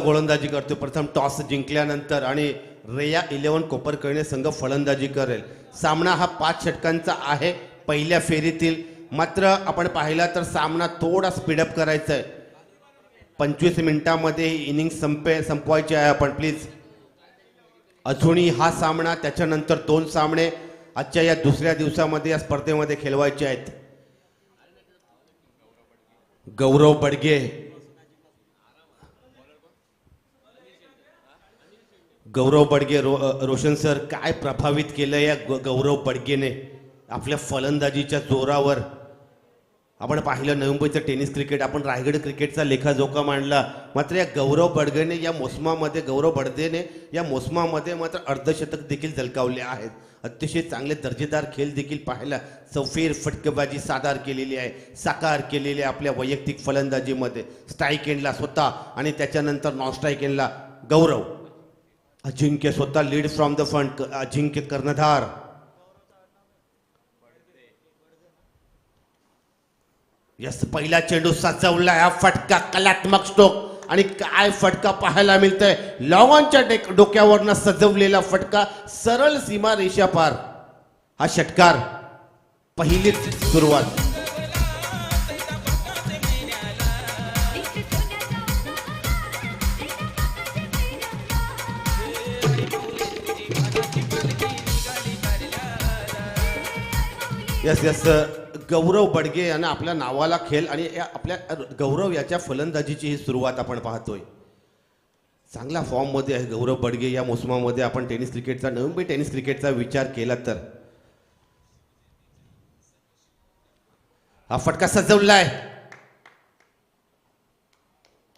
गोलंदाजी करतो. प्रथम टॉस जिंकल्यानंतर आणि रेया 11 कोपरकर्णे संघ फलंदाजी करेल. सामना हा 5 षटकांचा आहे पहिल्या फेरीतील. मात्र आपण पाहिला तर सामना थोडा स्पीडअप करायचा आहे. 25 मिनिटांमध्ये इनिंग संपवायची आहे आपण प्लीज. अजूनही हा सामना त्याच्यानंतर 2 सामने आजच्या या दुसऱ्या दिवसामध्ये या स्पर्धेमध्ये खेळवायचे आहेत. गौरव बडगे, रोशन सर काय प्रभावित केलं या गौरव बडगेने आपल्या फलंदाजीच्या जोरावर. आपण पाहिलं नवी मुंबईचं टेनिस क्रिकेट, आपण रायगड क्रिकेटचा लेखाजोखा मांडला. मात्र या गौरव बडगेने या मोसमामध्ये मात्र अर्धशतक देखील झळकावले आहेत. अतिशय चांगले दर्जेदार खेळ देखील पाहायला, चौफेर फटकेबाजी साकार केलेली आहे आपल्या वैयक्तिक फलंदाजीमध्ये. स्ट्राईक एंडला स्वतः आणि त्याच्यानंतर नॉन स्ट्राईक एंडला गौरव. अजिंक्य स्वतः लीड फ्रॉम द फ्रंट, अजिंक्य कर्णधार. यस, पहिला चेंडू सजवला, हा फटका कलात्मक स्ट्रोक आणि काय फटका पाहायला मिळतंय. लॉंगॉनच्या डोक्यावरनं सजवलेला फटका, सरळ सीमा रेषा पार. हा षटकार, पहिलीच सुरुवात. यस गौरव बडगे यांना आपल्या नावाला खेळ आणि आपल्या गौरव याच्या फलंदाजीची ही सुरुवात आपण पाहतोय. चांगला फॉर्म मध्ये आहे गौरव बडगे या मोसमामध्ये. आपण नवी मुंबई टेनिस क्रिकेटचा विचार केला तर हा फटका सजवलाय.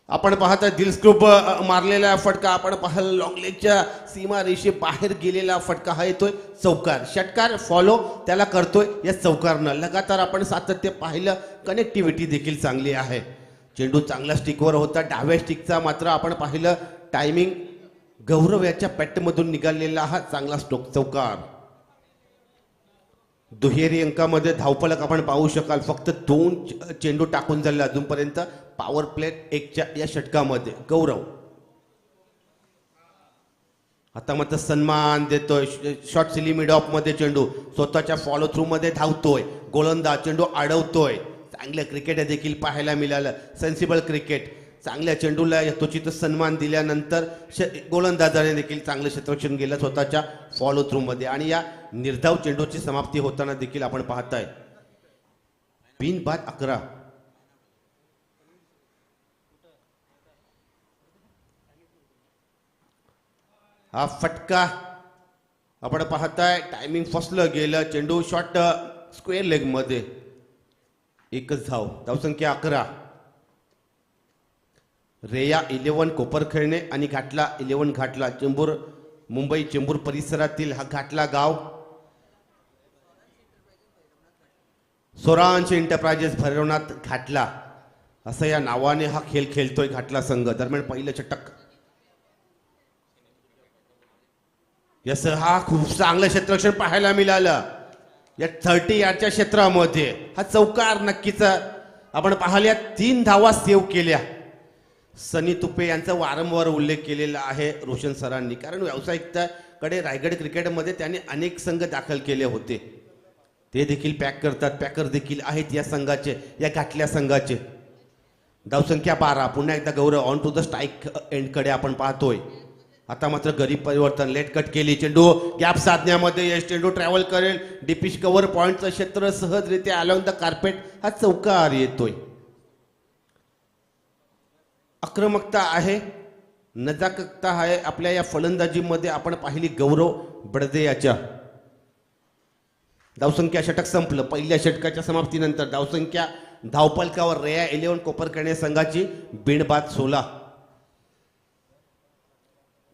आपण पाहता दिलस्क्रूप मारलेला फटका. आपण पाहिलं लॉंगलेगच्या सीमा रेषे बाहेर गेलेला फटका. हा येतोय चौकार. षटकार फॉलो त्याला करतोय या चौकारनं. लगातार आपण सातत्य पाहिलं, कनेक्टिव्हिटी देखील चांगली आहे. चेंडू चांगला स्टिकवर होता. डाव्या स्टिकचा मात्र आपण पाहिलं टायमिंग गौरव याच्या पॅटमधून निघालेला हा चांगला स्ट्रोक, चौकार. दुहेरी अंकामध्ये धावफलक आपण पाहू शकाल. फक्त 2 चेंडू टाकून झाले अजूनपर्यंत पॉवर प्ले 1च्या या षटकामध्ये. गौरव आता मात्र सन्मान देतोय. शॉर्ट सिली मिड ऑफ मध्ये चेंडू स्वतःच्या फॉलो थ्रू मध्ये धावतोय. गोलंदाज चेंडू अडवतोय. चांगलं क्रिकेट देखील पाहायला मिळालं, सेन्सिबल क्रिकेट. चांगल्या चेंडूला यथोचित सन्मान दिल्यानंतर गोलंदाजाने देखील चांगलं क्षेत्ररक्षण केलं स्वतःच्या फॉलो थ्रू मध्ये. आणि या निर्धाव चेंडूची समाप्ती होताना देखील आपण पाहताय. बिनबाद 11. हा फटका आपण पाहताय, टायमिंग फसलं गेलं. चेंडू शॉर्ट स्क्वेअर लेग मध्ये. एकच धावसंख्या 11. रेया 11 कोपरखैरणे आणि घाटला 11 घाटला. मुंबई चेंबूर परिसरातील हा घाटला गाव. सोरांश एंटरप्राइजेस भैरवनाथ घाटला असं या नावाने हा खेळ खेळतोय घाटला संघ. दरम्यान पहिलं षटक. यस, हा खूप चांगलं क्षेत्ररक्षण पाहायला मिळालं या 30 यार्डच्या क्षेत्रामध्ये. हा चौकार नक्कीच आपण पाहिल्या. 3 धावा सेव्ह केल्या. सनी तुपे यांचा वारंवार उल्लेख केलेला आहे रोशन सरांनी. कारण व्यावसायिकताकडे रायगड क्रिकेटमध्ये त्यांनी अनेक संघ दाखल केले होते. ते देखील पॅक करतात. पॅकर देखील आहेत या संघाचे, या घाटल्या संघाचे. धावसंख्या 12. पुन्हा एकदा गौरव ऑन टू द स्ट्राईक एंडकडे आपण पाहतोय. आता मात्र गरीब परिवर्तन. लेट कट केली. चेंडू गॅप साधण्यामध्ये यश. चेंडू ट्रॅव्हल करेल. डिपिश कव्हर पॉइंटचं क्षेत्र सहजरित्या अलॉंग द कार्पेट. हा चौकार येतोय. आक्रमकता आहे, नजाकता आहे आपल्या या फलंदाजीमध्ये आपण पाहिली गौरव बडगे याच्या. धावसंख्या षटक संपलं. पहिल्या षटकाच्या समाप्तीनंतर धावसंख्या धावफलकावर रेया 11 कोपरखैरणे संघाची बिनबाद 16.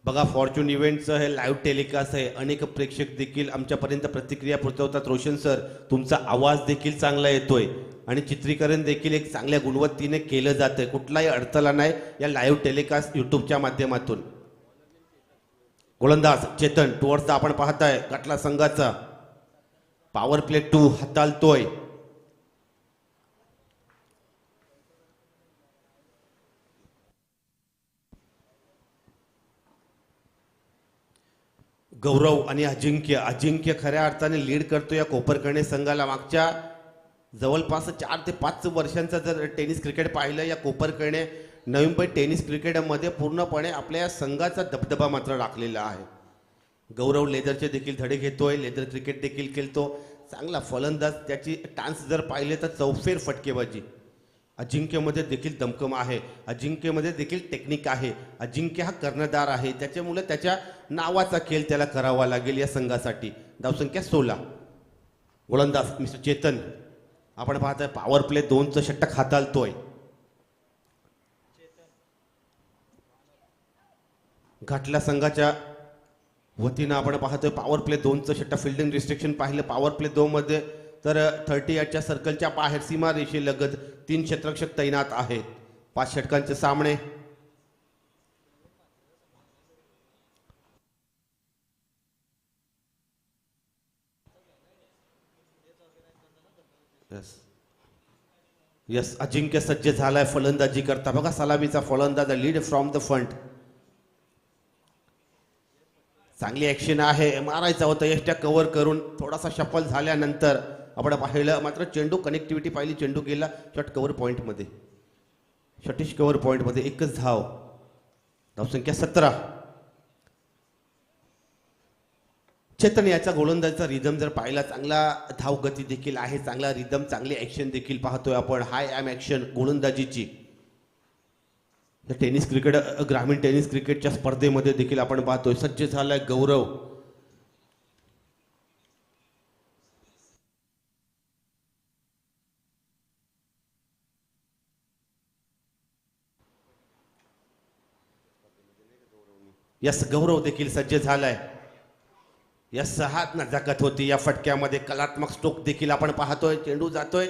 बघा, फॉर्च्यून इव्हेंटचं हे लाईव्ह टेलिकास्ट आहे. अनेक प्रेक्षक देखील आमच्यापर्यंत प्रतिक्रिया पोहोचवतात. रोशन सर, तुमचा आवाज देखील चांगला येतोय आणि चित्रीकरण देखील एक चांगल्या गुणवत्तेने केलं जातंय. कुठलाही अडथळा नाही या लाईव्ह टेलिकास्ट यूट्यूबच्या माध्यमातून. गोलंदाज चेतन टुवर्ड्स आपण पाहताय घाटला संघाचा. Power play 2 हाताळतोय. गौरव आणि अजिंक्य अजिंक्य खऱ्या अर्थाने लीड करतो या कोपरखणे संघाला. मागच्या जवळपास 4 ते 5 वर्षांचा जर टेनिस क्रिकेट पाहिलं या कोपरखणे नवी मुंबई टेनिस क्रिकेटमध्ये पूर्णपणे आपल्या या संघाचा दबदबा मात्र राखलेला आहे. गौरव लेदरचे देखील धडे घेतोय, लेदर क्रिकेट देखील खेळतो, चांगला फलंदाज. त्याची टान्स जर पाहिले तर चौफेर फटकेबाजी. अजिंक्यमध्ये देखील दमकम आहे, अजिंक्यमध्ये देखील टेक्निक आहे. अजिंक्य हा कर्णधार आहे, त्याच्यामुळे त्याच्या नावाचा खेळ त्याला करावा लागेल या संघासाठी. धावसंख्या 16. गोलंदाज मिस्टर चेतन. आपण पाहताय पॉवर प्ले 2चं षटक हाताळतोय. घाटला संघाच्या वतीनं आपण पाहतोय पॉवर प्ले 2चं षटक. फिल्डिंग रिस्ट्रिक्शन पाहिलं पॉवर प्ले 2 मध्ये तर 38च्या सर्कलच्या बाहेर सीमा रेषेलगत 3 क्षेत्ररक्षक तैनात आहेत. 5 षटकांचे सामने. यस अजिंक्य सज्ज झालाय फलंदाजी करता. बघा सलामीचा फलंदाज लीड फ्रॉम द फ्रंट. चांगली ॲक्शन आहे, मारायचा होता यष्ट्या कव्हर करून. थोडासा शफल झाल्यानंतर आपण पाहिलं मात्र चेंडू कनेक्टिव्हिटी पाहिली, चेंडू गेला शॉट कव्हर पॉईंटमध्ये, शॉटिश कव्हर पॉईंटमध्ये. एकच धाव. धावसंख्या 17. चेतन याचा गोलंदाजीचा रिदम जर पाहिला चांगला धाव गती देखील आहे, चांगला रिदम, चांगली ॲक्शन देखील पाहतोय आपण. हाय ॲम ॲक्शन गोलंदाजीची. टेनिस क्रिकेट ग्रामीण टेनिस क्रिकेटच्या स्पर्धेमध्ये देखील आपण पाहतोय. सज्ज झालाय गौरव. यस गौरव देखील सज्ज झालाय. यस हात नजाकत होती या फटक्यामध्ये. कलात्मक स्ट्रोक देखील आपण पाहतोय. चेंडू जातोय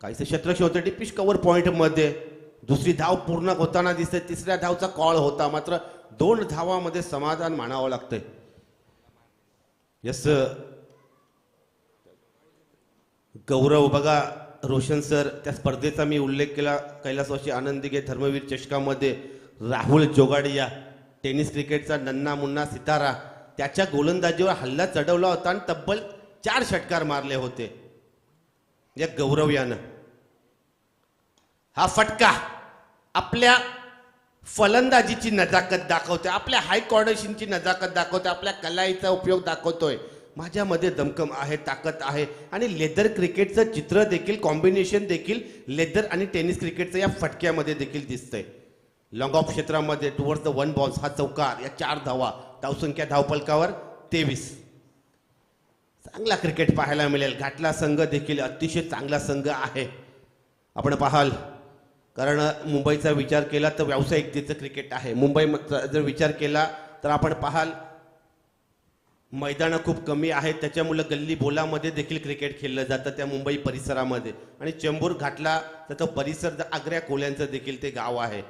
काहीसे क्षेत्ररक्षक होते टिपिश कव्हर पॉइंट मध्ये. दुसरी धाव पूर्ण होताना दिसते. तिसऱ्या धावचा कॉल होता मात्र 2 धावामध्ये समाधान मानावं लागतंय. यस गौरव. बघा रोशन सर त्या स्पर्धेचा मी उल्लेख केला, कैलासवासी आनंदीगे धर्मवीर चषकामध्ये राहुल जोगाडिया टेनिस क्रिकेटचा नन्ना मुन्ना सितारा त्याच्या गोलंदाजीवर हल्ला चढवला होता आणि तब्बल 4 षटकार मारले होते या गौरव यानं. हा फटका आपल्या फलंदाजीची नजाकत दाखवते, आपल्या हाय कॉर्डिनेशनची नजाकत दाखवते, आपल्या कलाईचा उपयोग दाखवतोय. माझ्यामध्ये दमकम आहे, ताकद आहे आणि लेदर क्रिकेटचं चित्र देखील, कॉम्बिनेशन देखील लेदर आणि टेनिस क्रिकेटचं या फटक्यामध्ये देखील दिसतंय. लॉंग ऑफ क्षेत्रामध्ये टुवर्ड्स द 1 बॉल्स हा चौकार. या 4 धावा. धावसंख्या धावफलकावर 23. चांगला क्रिकेट पाहायला मिळेल. घाटला संघ देखील अतिशय चांगला संघ आहे. आपण पाहाल कारण मुंबईचा विचार केला तर व्यावसायिकतेचं क्रिकेट आहे. मुंबई जर विचार केला तर आपण पाहाल मैदानं खूप कमी आहेत, त्याच्यामुळे गल्ली बोलामध्ये देखील क्रिकेट खेळलं जातं त्या मुंबई परिसरामध्ये. आणि चेंबूर घाटला तर तो परिसर आग्र्या कोल्यांचं देखील ते गाव आहे.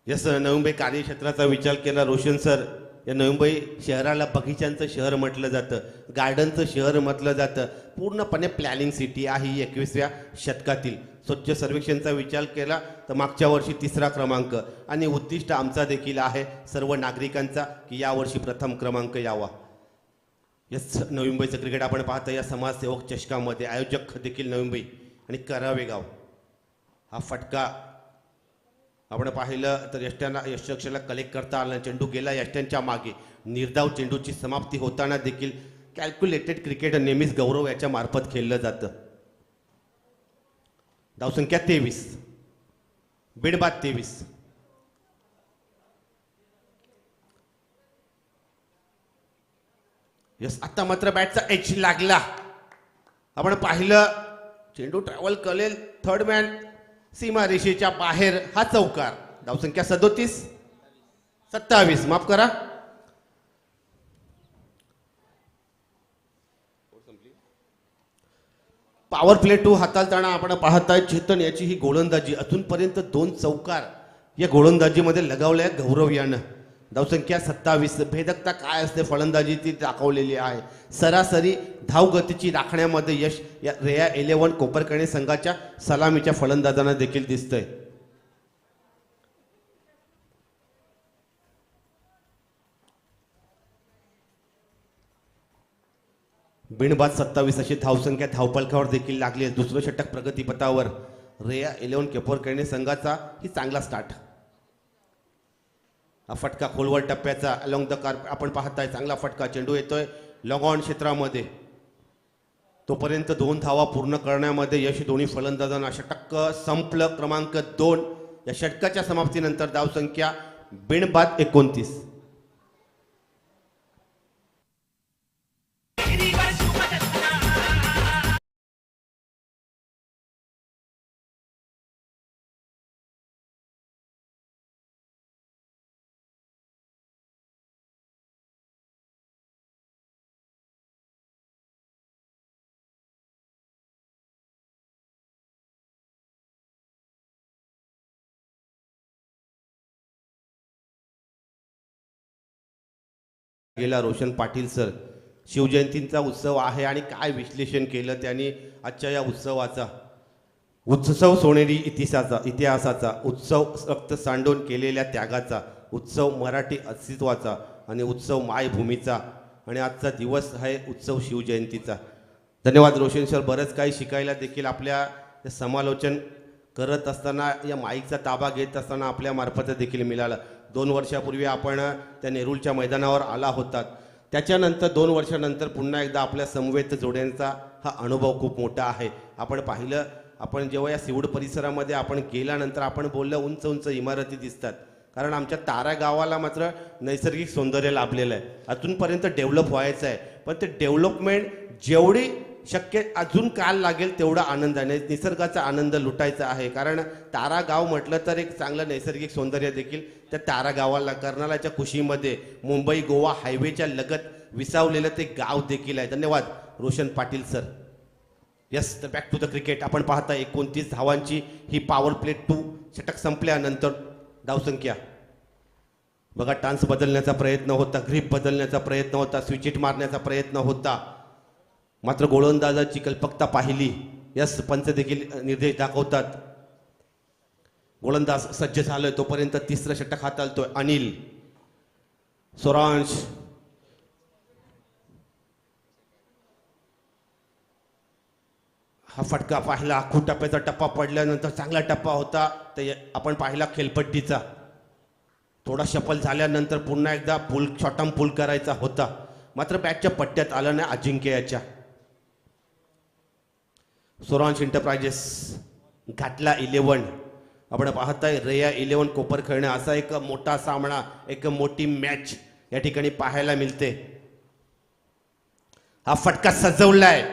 यस नवी मुंबई कार्यक्षेत्राचा विचार केला रोशन सर. या नवी मुंबई शहराला बगीच्यांचं शहर म्हटलं जातं, गार्डनचं शहर म्हटलं जातं. पूर्णपणे प्लॅनिंग सिटी आहे ही 21व्या शतकातील. स्वच्छ सर्वेक्षणचा विचार केला तर मागच्या वर्षी 3रा क्रमांक आणि उद्दिष्ट आमचा देखील आहे सर्व नागरिकांचा की यावर्षी प्रथम क्रमांक यावा. यस नवी मुंबईचं क्रिकेट आपण पाहतो या समाजसेवक चषकामध्ये. आयोजक देखील नवी मुंबई आणि करावे गाव. हा फटका आपण पाहिलं तर यष्टरक्षकाला कलेक्ट करता आला. चेंडू गेला यष्ट्यांच्या मागे. निर्धाव चेंडूची समाप्ती होताना देखील कॅल्क्युलेटेड क्रिकेट नेहमीच गौरव याच्या मार्फत खेळलं जातं. धावसंख्या 23. बिडबाद 23. यस आता मात्र बॅटचा एज लागला. आपण पाहिलं चेंडू ट्रॅव्हल करेल थर्ड मॅन सीमा रेषेच्या बाहेर हा चौकार. धावसंख्या 37. 27 माफ करा. पॉवर प्ले 2 हाताळताना आपण पाहताय चेतन याची ही गोलंदाजी. अजूनपर्यंत 2 चौकार या गोलंदाजीमध्ये लगावल्या गौरव यानं. धावसंख्या 27. भेदकता काय असते फलंदाजी ती दाखवलेली आहे. सरासरी धावगतीची राखण्यामध्ये यश या रेया 11 कोपरखणे संघाच्या सलामीच्या फलंदाजांना देखील दिसतंय. बिनबाद 27 अशी धावसंख्या धावपलकावर देखील लागली आहे. दुसरं षटक प्रगतीपथावर रेया 11 केपोरकरणे संघाचा ही चांगला स्टार्ट. हा फटका खोलवर टप्प्याचा अलॉंग द कार आपण पाहताय. चांगला फटका, चेंडू येतोय लॉंग ऑन क्षेत्रामध्ये. तोपर्यंत 2 धावा पूर्ण करण्यामध्ये यश दोन्ही फलंदाजांना. षटक संपलं. क्रमांक 2. या षटकाच्या समाप्तीनंतर धावसंख्या बिनबाद 29. गेला रोशन पाटील सर. शिवजयंतीचा उत्सव आहे आणि काय विश्लेषण केलं त्यांनी आजच्या या उत्सवाचा. उत्सव सोनेरी इतिहासाचा उत्सव, रक्त सांडून केलेल्या त्यागाचा उत्सव, मराठी अस्तित्वाचा आणि उत्सव मायभूमीचा. आणि आजचा दिवस आहे उत्सव शिवजयंतीचा. धन्यवाद रोशन सर. बरंच काही शिकायला देखील आपल्या समालोचन करत असताना, या माईकचा ताबा घेत असताना आपल्या मार्फत देखील मिळालं. 2 वर्षापूर्वी आपण त्या नेरूळच्या मैदानावर आला होतात. त्याच्यानंतर 2 वर्षानंतर पुन्हा एकदा आपल्या समवेत जोड्यांचा हा अनुभव खूप मोठा आहे. आपण पाहिलं, आपण जेव्हा या सिवड परिसरामध्ये आपण गेल्यानंतर आपण बोललं उंच उंच इमारती दिसतात. कारण आमच्या तारा गावाला मात्र नैसर्गिक सौंदर्य लाभलेलं आहे. अजूनपर्यंत डेव्हलप व्हायचं आहे, पण ते डेव्हलपमेंट जेवढी शक्य अजून काल लागेल तेवढा आनंदाने निसर्गाचा आनंद लुटायचा आहे. कारण तारा गाव म्हटलं तर एक चांगलं नैसर्गिक सौंदर्य देखील त्या तारा गावाला कर्नालाच्या कुशीमध्ये मुंबई गोवा हायवेच्या लगत विसावलेलं ते गाव देखील आहे. धन्यवाद रोशन पाटील सर. यस, तर बॅक टू द क्रिकेट. आपण पाहता 29 धावांची ही पॉवर प्ले 2. षटक संपल्यानंतर धावसंख्या बघा. टान्स बदलण्याचा प्रयत्न होता, ग्रीप बदलण्याचा प्रयत्न होता, स्विच हिट मारण्याचा प्रयत्न होता, मात्र गोलंदाजाची कल्पकता पाहिली. यस, पंच देखील निर्देश दाखवतात. गोलंदाज सज्ज झालोय तोपर्यंत तिसरं षटक हाताळतोय अनिल. सोरांश हा फटका पाहिला. खूप टप्प्याचा टप्पा पडल्यानंतर चांगला टप्पा होता. ते आपण पाहिला खेलपट्टीचा. थोडा शफल झाल्यानंतर पुन्हा एकदा पुल शॉटम पुल करायचा होता, मात्र बॅटच्या पट्ट्यात आलं नाही अजिंक्य याच्या. सोरांश इंटरप्राइजेस घाटला 11. आपण पाहताय रेया 11 कोपरखळणे. असा एक मोठा सामना, एक मोठी मॅच या ठिकाणी पाहायला मिळते. हा फटका सजवलाय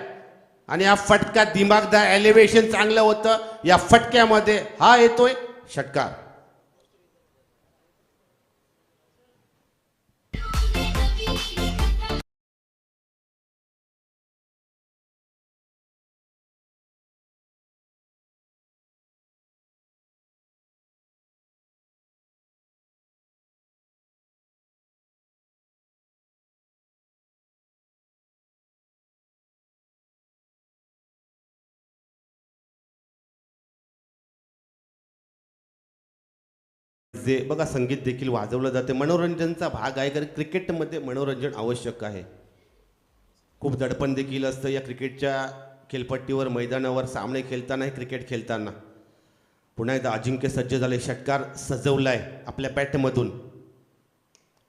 आणि हा फटका दिमागदार, एलिव्हेशन चांगलं होतं. या फटक्यामध्ये हा येतोय षटकार. जे बघा, संगीत देखील वाजवलं जाते. मनोरंजनचा भाग आहे, कारण क्रिकेटमध्ये मनोरंजन आवश्यक आहे. खूप दडपण देखील असतं या क्रिकेटच्या खेळपट्टीवर, मैदानावर, सामने खेळताना, क्रिकेट खेळताना. पुन्हा एकदा अजिंक्य सज्ज झाले. षटकार सजवलाय आपल्या बॅटमधून.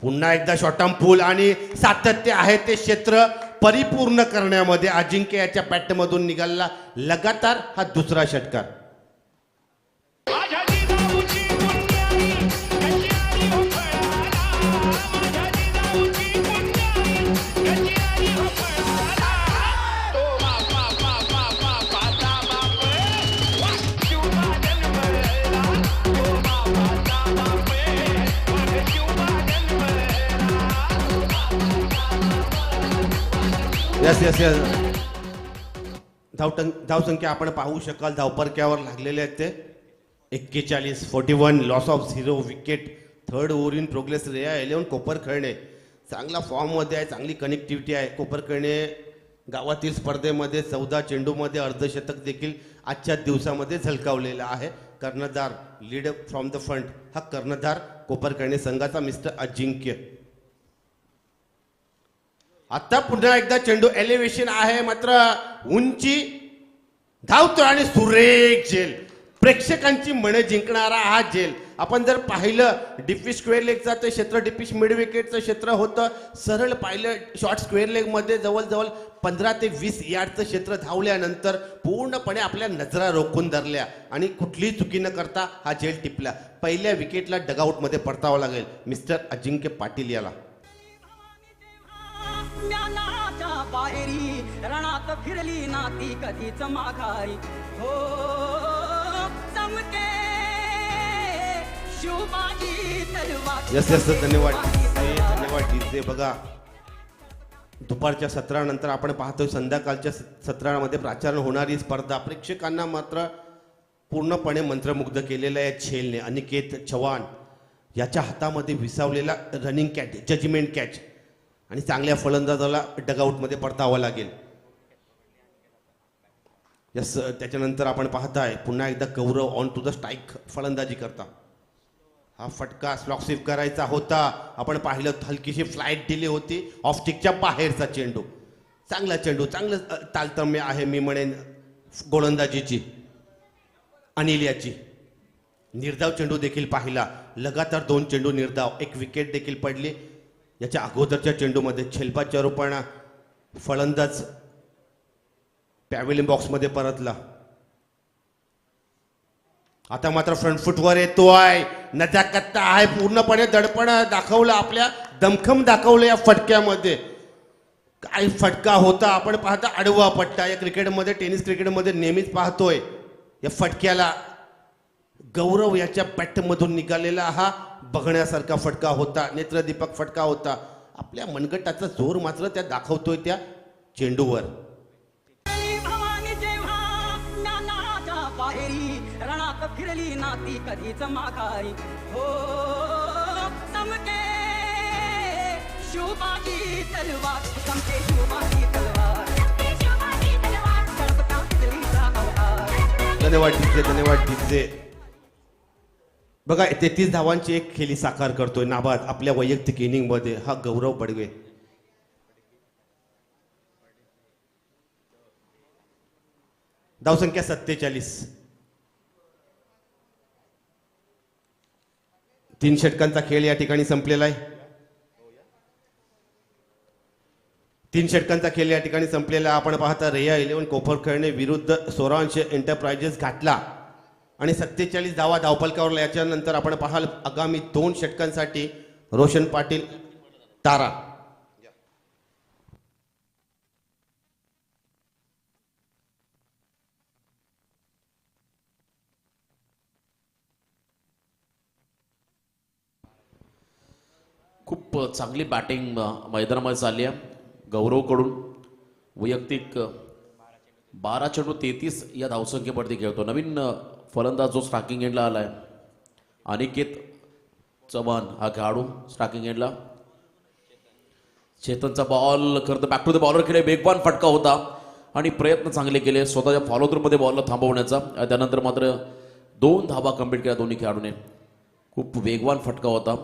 पुन्हा एकदा शॉटम पूल आणि सातत्य आहे ते क्षेत्र परिपूर्ण करण्यामध्ये अजिंक्य याच्या बॅटमधून निघाला. लगातार हा दुसरा षटकार. Yes yes yes. धावसंख्या आपण पाहू शकाल. धावपरक्यावर लागलेले आहेत ते 41. 41. Loss of 0 wicket. 3rd over in progress. रेया 11 कोपरखळणे चांगला फॉर्ममध्ये आहे, चांगली कनेक्टिव्हिटी आहे. कोपरखळणे गावातील स्पर्धेमध्ये 14 चेंडूमध्ये अर्धशतक देखील आजच्या दिवसामध्ये झळकावलेला आहे. कर्णधार लीड फ्रॉम द फ्रंट. हा कर्णधार कोपरखळणे संघाचा मिस्टर अजिंक्य. आता पुन्हा एकदा चेंडू एलिव्हेशन आहे, मात्र उंची धावतो आणि सुरेख झेल, प्रेक्षकांची मने जिंकणारा हा झेल. आपण जर पाहिलं डीपी स्क्वेअर लेगचा ते क्षेत्र, डीपी मिड विकेटचं क्षेत्र होतं. सरळ पाहिलं शॉर्ट स्क्वेअर लेग मध्ये जवळजवळ 15 ते 20 यार्डचं क्षेत्र धावल्यानंतर पूर्णपणे आपल्या नजरा रोखून धरल्या आणि कुठलीही चुकी न करता हा झेल टिपला. पहिल्या विकेटला डगआउट मध्ये परतावं लागेल मिस्टर अजिंक्य पाटील याला. बाहेरी रणात फिरली नाती कधीच माघारी हो चमके शिवबाजी तलवार. यस यस धन्यवाद धन्यवाद डीजे. बघा दुपारच्या सत्रानंतर आपण पाहतोय संध्याकाळच्या सत्रामध्ये प्रचारण होणारी स्पर्धा प्रेक्षकांना मात्र पूर्णपणे मंत्रमुग्ध केलेल्या या झेलने. अनिकेत चव्हाण याच्या हातामध्ये विसावलेला रनिंग कॅच, जजमेंट कॅच आणि चांगल्या फलंदाजाला डगआउटमध्ये परतावं लागेल. यस त्याच्यानंतर आपण पाहताय पुन्हा एकदा गौरव ऑन टू द स्ट्राईक फलंदाजी करता. हा फटका स्लॉक स्वीप करायचा होता. आपण पाहिलं हलकीशी फ्लाईट दिली होती, ऑफ स्टिकच्या बाहेरचा चेंडू. चांगला चेंडू, चांगलं तालतम्य आहे मी म्हणेन गोलंदाजीची अनिल याची. निर्धाव चेंडू देखील पाहिला, लगातार 2 चेंडू निर्धाव, 1 विकेट देखील पडली. याच्या अगोदरच्या चेंडूमध्ये झेलबादच्या रूपाने फलंदाज पॅव्हेलियन बॉक्समध्ये परतला. आता मात्र फ्रंट फुटवर येतोय, नजाकत आहे, पूर्णपणे दडपण दाखवलं, आपल्या दमखम दाखवलं या फटक्यामध्ये. काय फटका होता. आपण पाहता आडवा पट्टा या क्रिकेटमध्ये, टेनिस क्रिकेटमध्ये नेहमीच पाहतोय या फटक्याला. गौरव याच्या बॅटमधून निघालेला हा बघण्यासारखा फटका होता, नेत्रदीपक फटका होता. आपल्या मनगटाचा जोर मात्र त्या दाखवतोय त्या चेंडूवर. रणात फिरली नाती कधीच माघारी हो चमके शिवबाजी तलवार, चमके शिवबाजी तलवार. धन्यवाद डीजे, धन्यवाद डीजे. बघा 33 धावांची एक खेळी साकार करतोय नाबाद आपल्या वैयक्तिक इनिंग मध्ये हा गौरव बडवे. धावसंख्या 47. 3 षटकांचा खेळ या ठिकाणी संपलेला आहे. 3 षटकांचा खेळ या ठिकाणी संपलेला. आपण पाहता रेया 11 कोपरखळणे विरुद्ध सोरांश एंटरप्राइजेस घाटला आणि 47 धावा धावफलकावर. याच्यानंतर आपण पाहाल आगामी 2 षटकांसाठी रोशन पाटील तारा. खूप चांगली बॅटिंग मैदानामध्ये चालली आहे गौरवकडून. वैयक्तिक 12 चेंडू 33 या धावसंख्येवरती खेळतो. नवीन फलंदाज जो स्ट्रायकिंग एंडला आलाय अनिकेत चव्हाण हा खेळाडू स्ट्रायकिंग एंडला. चेतनचा बॉल करतो बॅक टू द बॉलर खेळले, वेगवान फटका होता आणि प्रयत्न चांगले केले स्वतःच्या फॉलो थ्रूमध्ये बॉलला थांबवण्याचा. त्यानंतर मात्र 2 धावा कंप्लीट केल्या दोन्ही खेळाडूने. खूप वेगवान फटका होता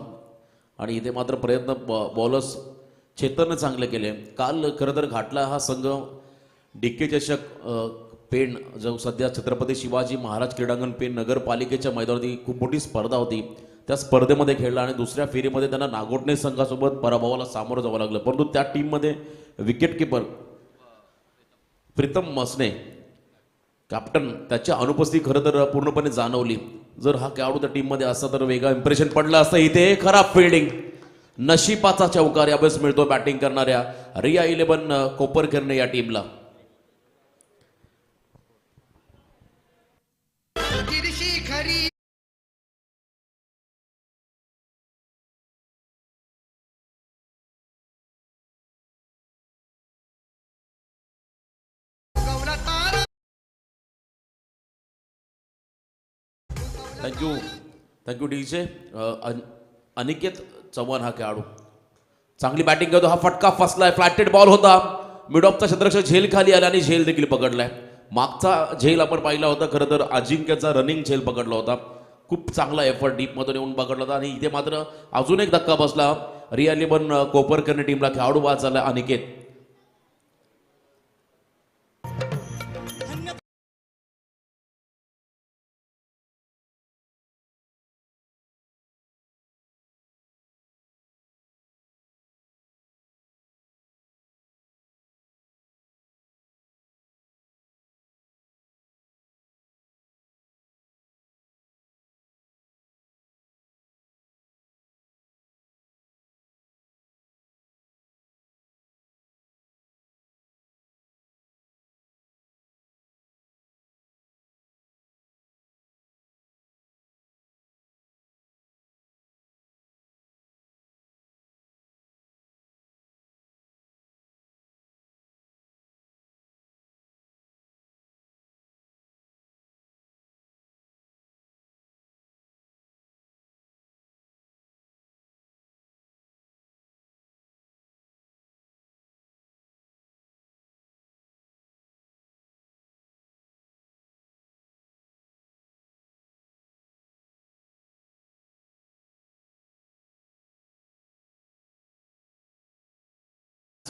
आणि इथे मात्र प्रयत्न बॉलर्स चेतनने चांगले केले. काल खरं तर घाटला हा संघ DK चषक पेण जो सध्या छत्रपती शिवाजी महाराज क्रीडांगण पेण नगरपालिकेच्या मैदानावरती खूप मोठी स्पर्धा होती, त्या स्पर्धेमध्ये खेळला आणि दुसऱ्या फेरीमध्ये त्यांना नागोठणे संघासोबत पराभवाला सामोरं जावं लागलं. परंतु त्या टीममध्ये विकेट किपर प्रीतम मसने कॅप्टन त्याच्या अनुपस्थिती खरं तर पूर्णपणे जाणवली. जर हा खेळाडू त्या टीममध्ये असता तर वेगळा इम्प्रेशन पडलं असतं. इथे खराब फिल्डिंग, नशिबाचा चौकार यावेळेस मिळतो बॅटिंग करणाऱ्या रिया 11 कोपरखळणे या टीमला. Thank you DJ. अनिकेत चव्हाण हा खेळाडू चांगली बॅटिंग करतो. हा फटका फसलाय, फ्लॅटेड बॉल होता, मिड ऑफचा क्षेत्ररक्षक झेल खाली आला आणि झेल देखील पकडलाय. मागचा झेल आपण पाहिला होता, खरं तर अजिंक्यचा रनिंग झेल पकडला होता. खूप चांगला एफर्ट डीपमधून येऊन पकडला होता आणि इथे मात्र अजून एक धक्का बसला. रिया 11 कोपरखळणे टीमला खेळाडू बाद झाला अनिकेत.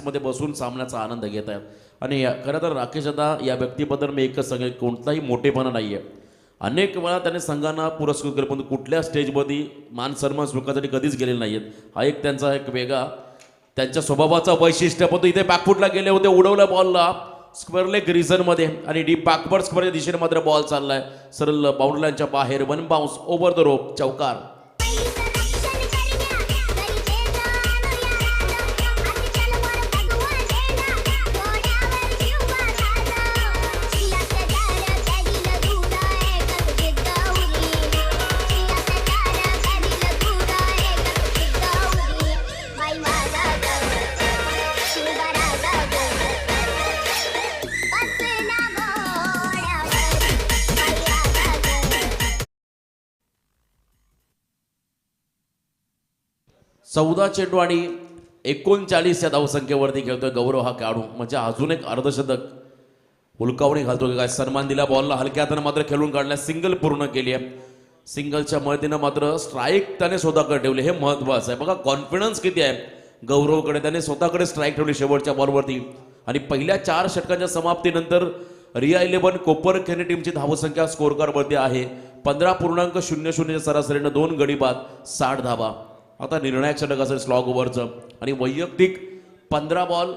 मध्ये बसून सामन्याचा आनंद घेत आहेत. आणि खरं तर राकेश दादा या व्यक्तीबद्दल मी एकच सांगेन, कोणताही मोठेपणा नाही आहे. अनेक वेळा त्याने संघांना पुरस्कृत केलं, पण कुठल्या स्टेजमध्ये मान सन्मान स्वीकारण्यासाठी कधीच गेलेले नाही आहेत. हा एक त्यांचा एक वेगळा त्यांच्या स्वभावाचा वैशिष्ट्य. पण इथे बॅकफुटला गेले होते, उडवल्या बॉलला स्क्वेअर लेग रिझनमध्ये आणि डीप बॅकवर्ड स्क्वेअरच्या दिशेने मात्र बॉल चाललाय सरळ बाउंड्री लाईनच्या बाहेर. One bounce over the rope, चौकार. चौदा चेंडू आणि 39 या धावसंख्येवरती खेळतोय गौरव हा खेळाडू. म्हणजे अजून एक अर्धशतक हुलकावणी घालतोय. काय सन्मान दिला बॉलला, हलक्या हाताने मात्र खेळून काढल्या, सिंगल पूर्ण केली आहे. सिंगलच्या मदतीनं मात्र स्ट्राईक त्याने स्वतःकडे ठेवली, हे महत्वाचं आहे. बघा कॉन्फिडन्स किती आहे गौरवकडे, त्याने स्वतःकडे स्ट्राईक ठेवली शेवटच्या बॉलवरती. आणि पहिल्या 4 षटकांच्या समाप्तीनंतर रिया 11 कोपरखैरणे टीमची धावसंख्या स्कोर कार्डवरती आहे 15.00 सरासरीनं 2 गडी बाद 60 धावा. आता निर्णायक षटक असेल स्लॉग ओव्हरचं आणि वैयक्तिक 15 बॉल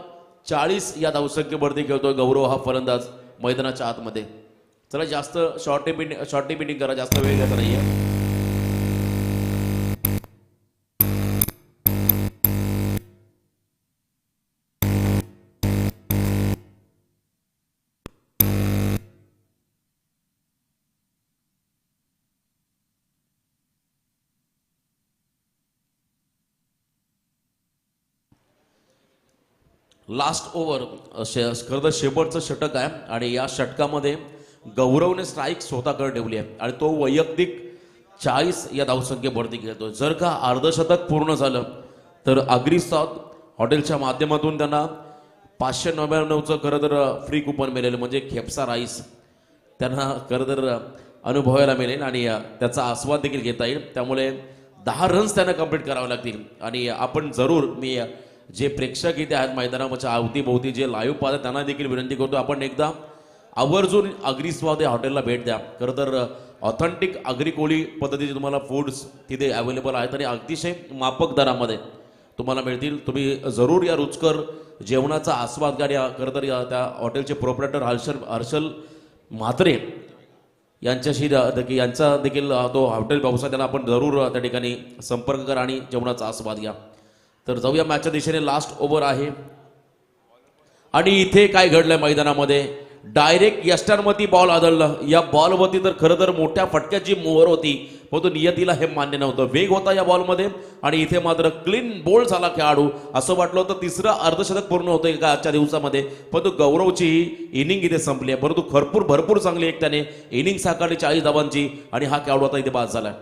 40 या धावसंख्येवरती खेळतोय गौरव हा फलंदाज मैदानाच्या आतमध्ये. चला जास्त शॉर्टी बिटिंग करा, जास्त वेळ घ्यायचा नाहीये. लास्ट ओव्हर खरं तर शेवटचं षटक आहे आणि या षटकामध्ये गौरवने स्ट्राईक स्वतःकडे ठेवली आहे आणि तो वैयक्तिक 40 या धावसंख्येवरती खेळतोय. जर का अर्धशतक पूर्ण झालं तर अग्रिस्ताद हॉटेलच्या माध्यमातून त्यांना 599चं खरं तर फ्री कुपन मिळेल, म्हणजे खेपसा राईस त्यांना खरं तर अनुभवायला मिळेल आणि त्याचा आस्वाद देखील घेता येईल. त्यामुळे 10 रन्स त्यांना कंप्लीट करावे लागतील. आणि आपण जरूर, मी जे प्रेक्षक इथे आहेत मैदानाच्या अवतीभोवती जे लाईव्ह पाहतात त्यांना देखील विनंती करतो, आपण एकदा आवर्जून अग्रिस्वाद या हॉटेलला भेट द्या. खरं तर ऑथेंटिक आगरी कोळी पद्धतीचे तुम्हाला फूड्स तिथे अवेलेबल आहेत आणि अतिशय माफक दरामध्ये तुम्हाला मिळतील. तुम्ही जरूर या रुचकर जेवणाचा आस्वाद घ्या. या खरं तर त्या हॉटेलचे प्रोप्रायटर हर्षल म्हात्रे यांच्याशी यांचा देखील तो हॉटेल व्यवसाय, त्यांना आपण जरूर त्या ठिकाणी संपर्क करा आणि जेवणाचा आस्वाद घ्या. तर जाऊया मॅचच्या दिशेने. लास्ट ओव्हर आहे आणि इथे काय घडलंय मैदानामध्ये, डायरेक्ट यष्टांवरती बॉल आदळलं. या बॉलवरती तर खरं तर मोठ्या फटक्याची मोहर होती, पण तो नियतीला हे मान्य नव्हतं. वेग होता या बॉलमध्ये आणि इथे मात्र क्लीन बोल्ड झाला खेळाडू. असं वाटलं होतं तिसरं अर्धशतक पूर्ण होतं का आजच्या दिवसामध्ये, पण तो गौरवची इनिंग इथे संपली आहे. परंतु भरपूर चांगली एक त्याने इनिंग साकारली 40 धावांची आणि हा खेळाडू आता इथे बाद झालाय.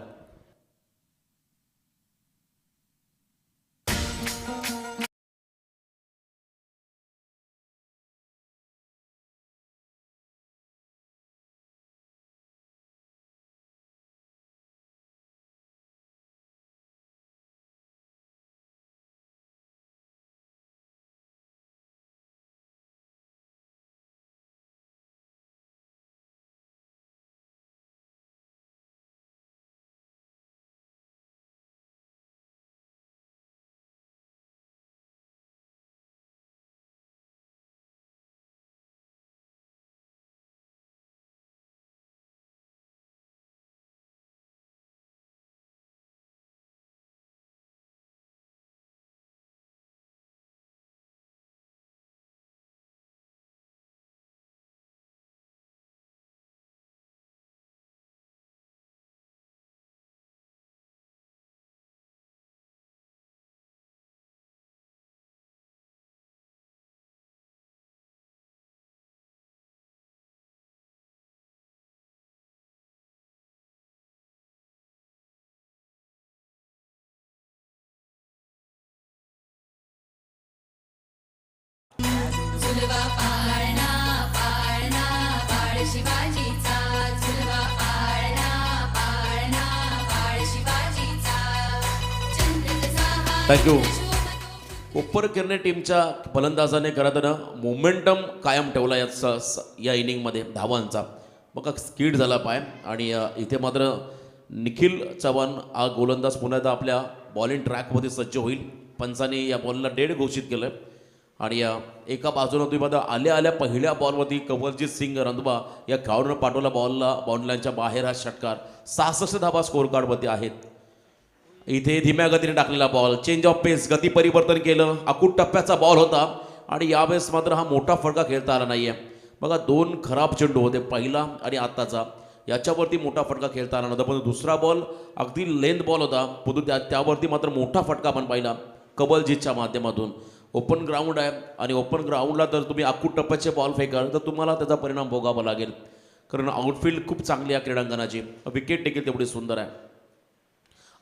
झुलवा पाळणा पाळणा पाळ शिवाजीचा, झुलवा पाळणा पाळणा पाळ शिवाजीचा. थँक्यू. कोपर किरणे टीमच्या फलंदाजाने खरं तर मोमेंटम कायम ठेवला या इनिंगमध्ये धावांचा. मग स्किड झाला पाय आणि इथे मात्र निखिल चव्हाण हा गोलंदाज पुन्हा एकदा आपल्या बॉलिंग ट्रॅकमध्ये सज्ज होईल. पंचाने या बॉलला डेड घोषित केलं आणि एका बाजूला तुम्ही बघा आल्या आल्या पहिल्या बॉलवरती कंवलजीत सिंग रंधवा या खेळाडूनं पाठवला बॉलला बाउंड्रीलाईनच्या बाहेर हा षटकार. 66 धाबा स्कोर कार्डवरती आहेत. इथे धीम्या गतीने टाकलेला बॉल, चेंज ऑफ पेस, गती परिवर्तन केलं, अकूट टप्प्याचा बॉल होता आणि यावेळेस मात्र हा मोठा फटका खेळता आला नाहीये. बघा 2 खराब चेंडू होते, पहिला आणि आत्ताचा, याच्यावरती मोठा फटका खेळता आला नव्हता. पण दुसरा बॉल अगदी लेंथ बॉल होता, परंतु त्यावरती मात्र मोठा फटका आपण पाहिला कबलजीतच्या माध्यमातून. ओपन ग्राउंड आहे आणि ओपन ग्राउंडला जर तुम्ही अकूट टप्प्याचे बॉल फेकाल तर तुम्हाला त्याचा परिणाम भोगावा लागेल, कारण आउटफील्ड खूप चांगली आहे क्रीडांगणाची, विकेट देखील तेवढी सुंदर आहे.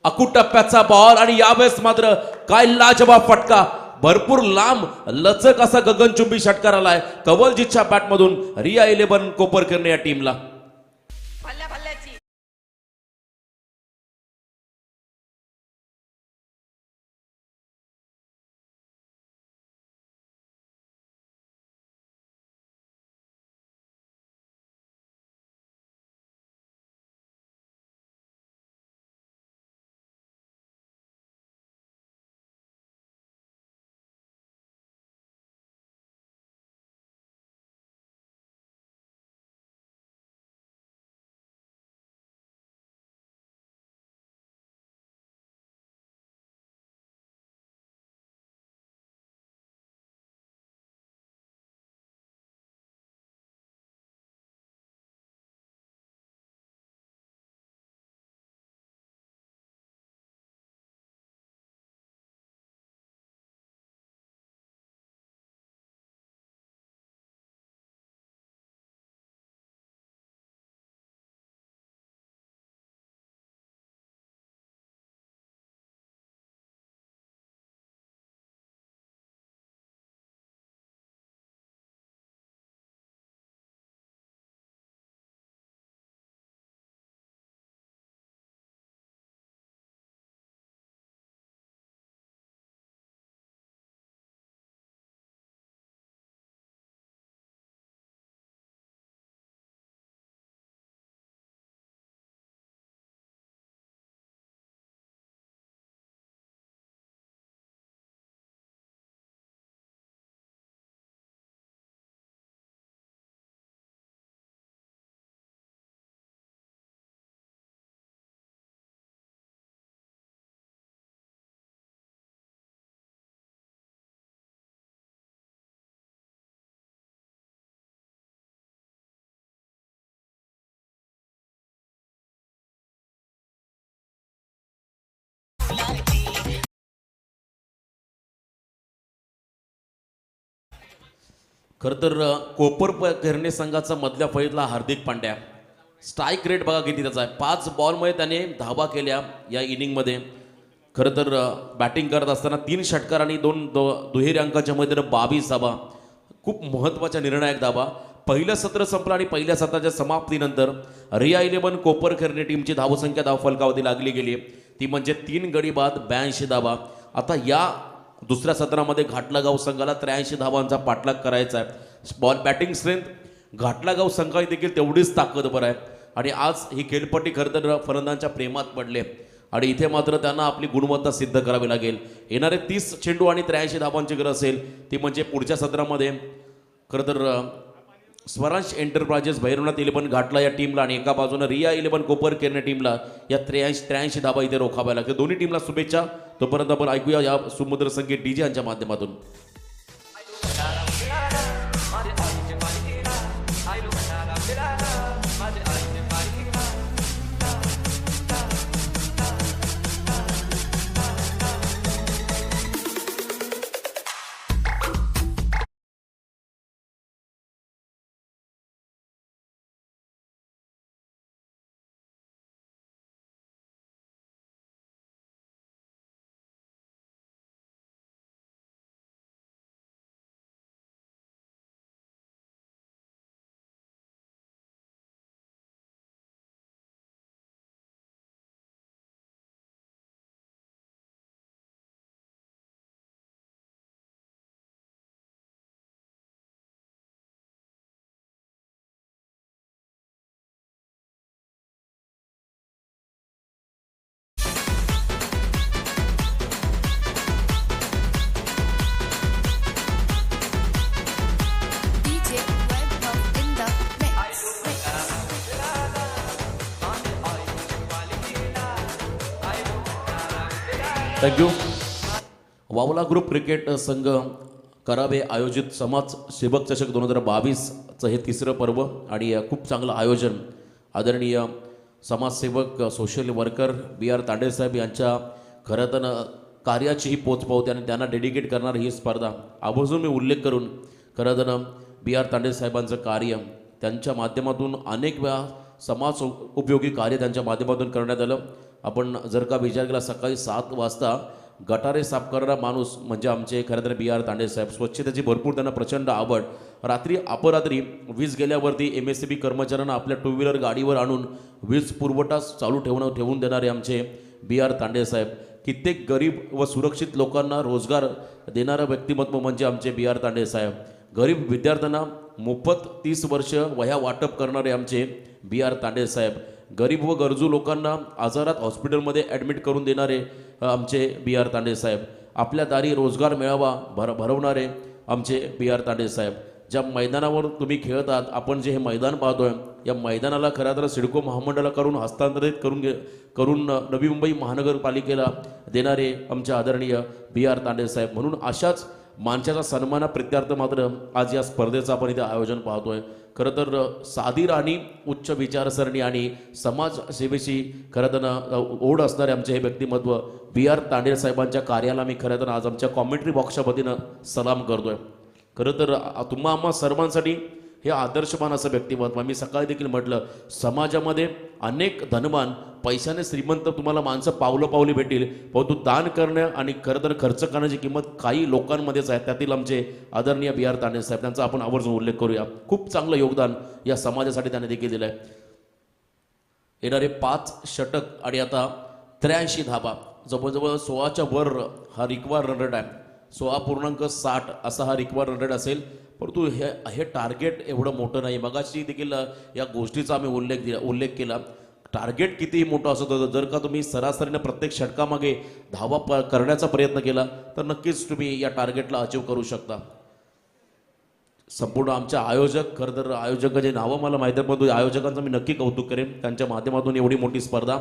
अकूट टप्प्याचा बॉल आणि यावेळेस मात्र काय लाजवाब फटका, भरपूर लांब लचक असा गगनचुंबी षटकार आलाय कवलजीतच्या बॅटमधून रिया 11 कोपरकर्णे या टीमला. खरं तर कोपरकर्णे संघाचा मधल्या फळीतला हार्दिक पांड्या, स्ट्राईक रेट बघा किती त्याचा आहे, 5 बॉलमध्ये त्याने धावा केल्या या इनिंगमध्ये. खरं तर बॅटिंग करत असताना 3 षटकार आणि 2 दुहेरी अंकाच्या मध्ये 22 धावा, खूप महत्त्वाच्या निर्णायक धावा. पहिलं सत्र संपलं आणि पहिल्या सत्राच्या समाप्तीनंतर रिया 11 कोपरकर्णे टीमची धावसंख्या धावफलकावरती लागली गेली, ती म्हणजे 3 गडी बाद 82 धावा. आता या दुसऱ्या सत्रामध्ये घाटलागाव संघाला 83 धावांचा पाठलाग करायचा आहे. बॉल बॅटिंग स्ट्रेंथ घाटलागाव संघाची देखील तेवढीच ताकदवर आहे आणि आज ही खेळपट्टी खरं तर फलंदाजांच्या प्रेमात पडले आणि इथे मात्र त्यांना आपली गुणवत्ता सिद्ध करावी लागेल. येणारे 30 चेंडू आणि 83 धावांची गरज असेल, ती म्हणजे पुढच्या सत्रामध्ये खरं तर स्वराज एंटरप्राइजेस भैरवनाथ 11 घाटला या टीमला आणि एका बाजूनं रिया 11 कोपरकर्णे टीमला या 83 धावा इथे रोखाव्या लागते. दोन्ही टीमला शुभेच्छा. तोपर्यंत आपण ऐकूया या सुमधुर संगीत डीजे यांच्या माध्यमातून. थँक्यू. वावला ग्रुप क्रिकेट संघ करावे आयोजित समाज सेवक चषक 2022चं हे तिसरं पर्व आणि खूप चांगलं आयोजन आदरणीय समाजसेवक social worker B R Tande साहेब यांच्या खरं तर कार्याची ही पोचपावती आणि त्यांना डेडिकेट करणारी ही स्पर्धा आवर्जून मी उल्लेख करून खरं तर बी आर तांडे साहेबांचं कार्य त्यांच्या माध्यमातून अनेक वेळा समाज उपयोगी कार्य त्यांच्या माध्यमातून करण्यात आलं. आपण जर का विचार केला सकाळी 7 वाजता गटारे साफ करणारा माणूस म्हणजे आमचे खरं तर बी आर तांडे साहेब. स्वच्छतेची भरपूर त्यांना प्रचंड आवड. रात्री अपरात्री वीज गेल्यावरती MSCB कर्मचाऱ्यांना आपल्या 2 व्हीलर गाडीवर आणून वीज पुरवठा चालू ठेवून देणारे आमचे बी आर तांडे साहेब. कित्येक गरीब व सुरक्षित लोकांना रोजगार देणारं व्यक्तिमत्व म्हणजे आमचे बी आर तांडे साहेब. गरीब विद्यार्थ्यांना मोफत 30 वर्ष वह्या वाटप करणारे आमचे बी आर तांडे साहेब. गरीब व गरजू लोकांना आजारात हॉस्पिटलमध्ये ॲडमिट करून देणारे आमचे बी आर तांडे साहेब. आपल्या दारी रोजगार मेळावा भरवणारे आमचे बी आर तांडे साहेब. ज्या मैदानावर तुम्ही खेळतात आपण जे हे मैदान पाहतोय या मैदानाला खरं तर सिडको महामंडळाकडून हस्तांतरित करून नवी मुंबई महानगरपालिकेला देणारे आमचे आदरणीय बी आर तांडे साहेब. म्हणून अशाच माणसाच्या सन्मानाप्रित्यर्थ मात्र आज या स्पर्धेचं आपण इथे आयोजन पाहतोय. खरं तर साधी राणी उच्च विचारसरणी आणि समाजसेवेची खरं तर ओढ असणारे आमचे हे व्यक्तिमत्व बी आर तांडे साहेबांच्या कार्याला मी खरं तर आज आमच्या कॉमेंट्री बॉक्सच्या वतीनं सलाम करतोय. खरं तर तुम्हा आम्हा सर्वांसाठी हे आदर्शवान असं व्यक्तिमत्व. मी सकाळी देखील म्हटलं समाजामध्ये अनेक धनवान पैशाने श्रीमंत तुम्हाला माणसं पावली भेटतील परंतु दान करणं आणि खरं तर खर्च करण्याची किंमत काही लोकांमध्येच आहे. त्यातील आमचे आदरणीय बी आर तांडे साहेब त्यांचा आपण आवर्जून उल्लेख करूया. खूप चांगलं योगदान या समाजासाठी त्यांनी देखील दिलं आहे. येणारे 5 षटक आणि आता 83 धाबा जवळजवळ 16च्या वर हा रिक्वायर रन रेट आहे. 16.60 असा हा रिक्वायर रन रेट असेल. परंतु हे टार्गेट एवढं मोठं नाही. मगाशी देखील या गोष्टीचा आम्ही उल्लेख केला. टार्गेट कितीही मोठं असत होतं जर का तुम्ही सरासरीनं प्रत्येक षटकामागे धावा करण्याचा प्रयत्न केला तर नक्कीच तुम्ही या टार्गेटला अचीव करू शकता. संपूर्ण आमच्या आयोजक खरं तर आयोजकाचे नावं मला माहिती आहे परंतु आयोजकांचं मी नक्की कौतुक करेन. त्यांच्या माध्यमातून एवढी मोठी स्पर्धा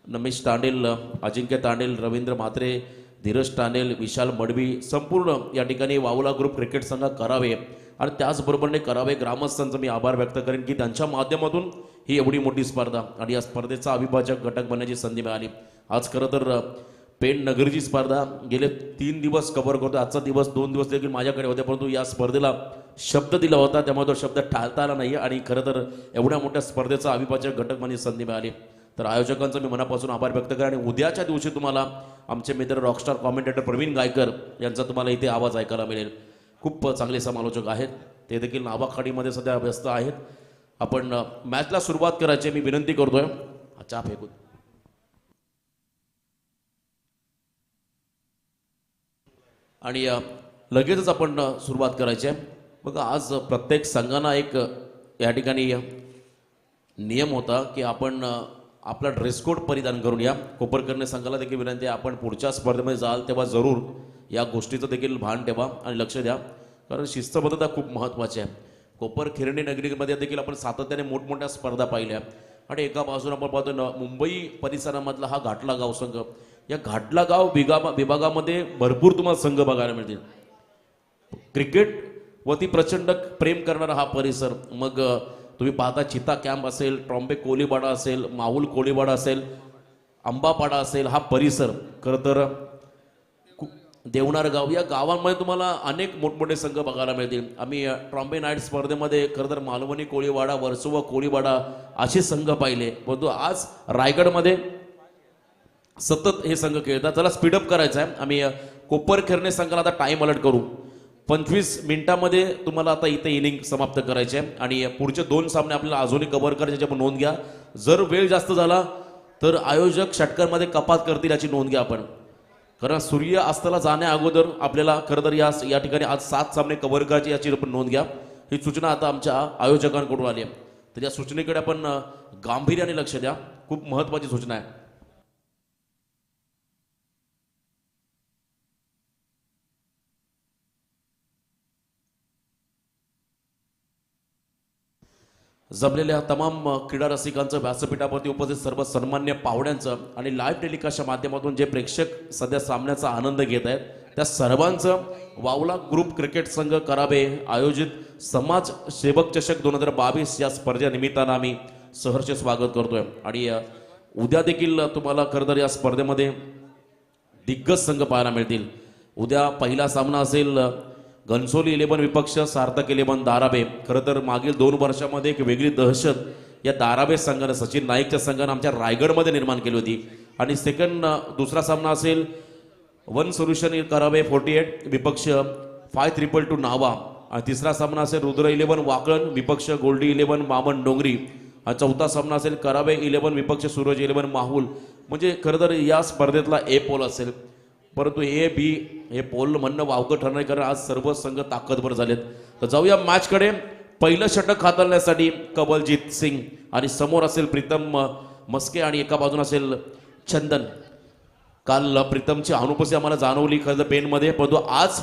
नमेश तांडेल, अजिंक्य तांडेल, रवींद्र म्हात्रे, धीरज तांडेल, विशाल मडवी संपूर्ण या ठिकाणी वावला ग्रुप क्रिकेट संघ करावे आणि त्याचबरोबरने करावे ग्रामस्थांचा मी आभार व्यक्त करेन की त्यांच्या माध्यमातून ही एवढी मोठी स्पर्धा आणि या स्पर्धेचा अविभाजक घटक बनण्याची संधी मिळाली. आज खरं तर पेण नगरीची स्पर्धा गेले 3 दिवस कव्हर करतो. आजचा दिवस 2 दिवस देखील माझ्याकडे होते परंतु या स्पर्धेला शब्द दिला होता त्यामुळे तो शब्द टाळता आला नाही आणि खरं तर एवढ्या मोठ्या स्पर्धेचा अविभाजक घटक बनण्याची संधी मिळाली. तर आयोजकांचा मी मनापासून आभार व्यक्त करेन आणि उद्याच्या दिवशी तुम्हाला आमचे मित्र रॉकस्टार कॉमेंटेटर प्रवीण गायकर यांचा तुम्हाला इथे आवाज ऐकायला मिळेल. खूप चांगले समालोचक आहेत ते देखील नावाखाडीमध्ये सध्या व्यस्त आहेत. आपण मॅचला सुरुवात करायची मी विनंती करतोय. चहा फेकून आणि लगेचच आपण सुरुवात करायची आहे. बघा आज प्रत्येक संघांना एक या ठिकाणी नियम होता की आपण आपला ड्रेस कोड परिधान करून या. कोपरकर्णे संघाला देखील विनंती आहे आपण पुढच्या स्पर्धेमध्ये जाल तेव्हा जरूर या गोष्टीचं देखील भान ठेवा आणि लक्ष द्या कारण शिस्तबद्धता खूप महत्त्वाची आहे. कोपरखिरणे नगरीमध्ये देखील आपण सातत्याने मोठमोठ्या स्पर्धा पाहिल्या आणि एका बाजूला आपण पाहतो मुंबई परिसरामधला हा घाटला गाव संघ. या घाटला गाव विभागामध्ये भरपूर तुम्हाला संघ बघायला मिळतील. क्रिकेटवरती प्रचंड प्रेम करणारा हा परिसर. मग तुम्ही पाहता चिता कॅम्प असेल, ट्रॉम्बे कोळीवाडा असेल, माहुल कोळीवाडा असेल, आंबापाडा असेल, हा परिसर खरं तर देवनार गाव या गावांमध्ये तुम्हाला अनेक मोठमोठे संघ बघायला मिळतील. आम्ही ट्रॉम्बे नाईट स्पर्धेमध्ये खरं तर मालवणी कोळीवाडा, वर्सोवा कोळीवाडा असे संघ पाहिले. परंतु आज रायगडमध्ये सतत हे संघ खेळतात. चला स्पीडअप करायचं आहे. आम्ही कोपरखिरणे संघाला आता टाइम अलर्ट करू. 25 मिनिटांमध्ये तुम्हाला आता इथे इनिंग समाप्त करायचे आहे आणि पुढचे 2 सामने आपल्याला अजूनही कव्हर करायचे पण नोंद घ्या. जर वेळ जास्त झाला तर आयोजक षटकांमध्ये कपात करतील याची नोंद घ्या आपण. कारण सूर्य अस्ताला जाण्या अगोदर आपल्याला खरं तर या ठिकाणी आज 7 सामने कव्हर करायचे याची आपण नोंद घ्या. ही सूचना आता आमच्या आयोजकांकडून आली आहे. तर या सूचनेकडे आपण गांभीर्याने लक्ष द्या. खूप महत्त्वाची सूचना आहे. जमलेल्या तमाम क्रीडा रसिकांचं, व्यासपीठावरती उपस्थित सर्व सन्मान्य पाहुण्यांचं आणि लाईव्ह टेलिकास्टच्या माध्यमातून जे प्रेक्षक सध्या सामन्याचा आनंद घेत आहेत त्या सर्वांचं वावला ग्रुप क्रिकेट संघ करावे आयोजित समाज सेवक चषक 2022 या स्पर्धेनिमित्तानं आम्ही सहर्ष स्वागत करतोय. आणि उद्या देखील तुम्हाला खरं तर या स्पर्धेमध्ये दिग्गज संघ पाहायला मिळतील. उद्या पहिला सामना असेल घनसोली 11 विपक्ष सार्थक 11 दाराबे. खरं तर मागील 2 वर्षामध्ये एक वेगळी दहशत या दाराबे संघानं, सचिन नाईकच्या संघानं आमच्या रायगडमध्ये निर्माण केली होती. आणि दुसरा सामना असेल वन सोल्युशन करावे 48 विपक्ष 5322 नावा. आणि तिसरा सामना असेल रुद्र 11 वाकळण विपक्ष गोल्डी 11 मामन डोंगरी. आणि चौथा सामना असेल करावे 11 विपक्ष सूरज 11 माहुल. म्हणजे खरं तर या स्पर्धेतला ए पोल असेल, परंतु ए बी हे पोल म्हणणं वावकं ठरणार, कारण आज सर्व संघ ताकदवर झालेत. तर जाऊया मॅचकडे. पहिलं षटक हाताळण्यासाठी कवलजीत सिंग आणि समोर असेल प्रीतम मस्के आणि एका बाजून असेल चंदन. काल प्रीतमची अनुपस्थिती आम्हाला जाणवली खरं तर पेनमध्ये, परंतु आज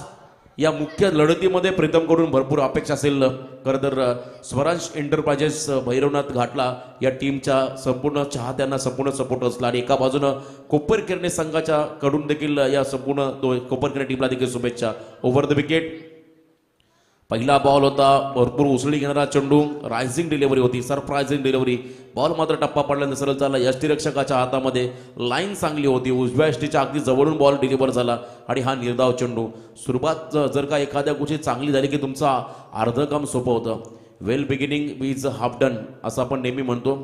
या मुख्य लढतीमध्ये प्रीतमकडून भरपूर अपेक्षा असेल. खरं तर स्वराज एंटरप्राइजेस भैरवनाथ घाटला या टीमच्या संपूर्ण चाहत्यांना संपूर्ण सपोर्ट असला. आणि एका बाजूनं कोपर किरणे संघाच्या कडून देखील या संपूर्ण कोपर किरणे टीमला देखील शुभेच्छा. ओव्हर द विकेट पहिला बॉल होता, भरपूर उसळी घेणारा चेंडू, रायझिंग डिलिव्हरी होती, सरप्रायझिंग डिलिव्हरी. बॉल मात्र टप्पा पडल्याने सरळ झाला यष्टीरक्षकाच्या हातामध्ये. लाईन चांगली होती, उजव्या यष्टीच्या अगदी जवळून बॉल डिलिव्हर झाला आणि हा निर्धाव चेंडू. सुरुवात जर का एखाद्या गोष्टी चांगली झाली की तुमचा अर्ध काम सोपं होतं. वेल बिगिनिंग इज हाफ डन असं आपण नेहमी म्हणतो.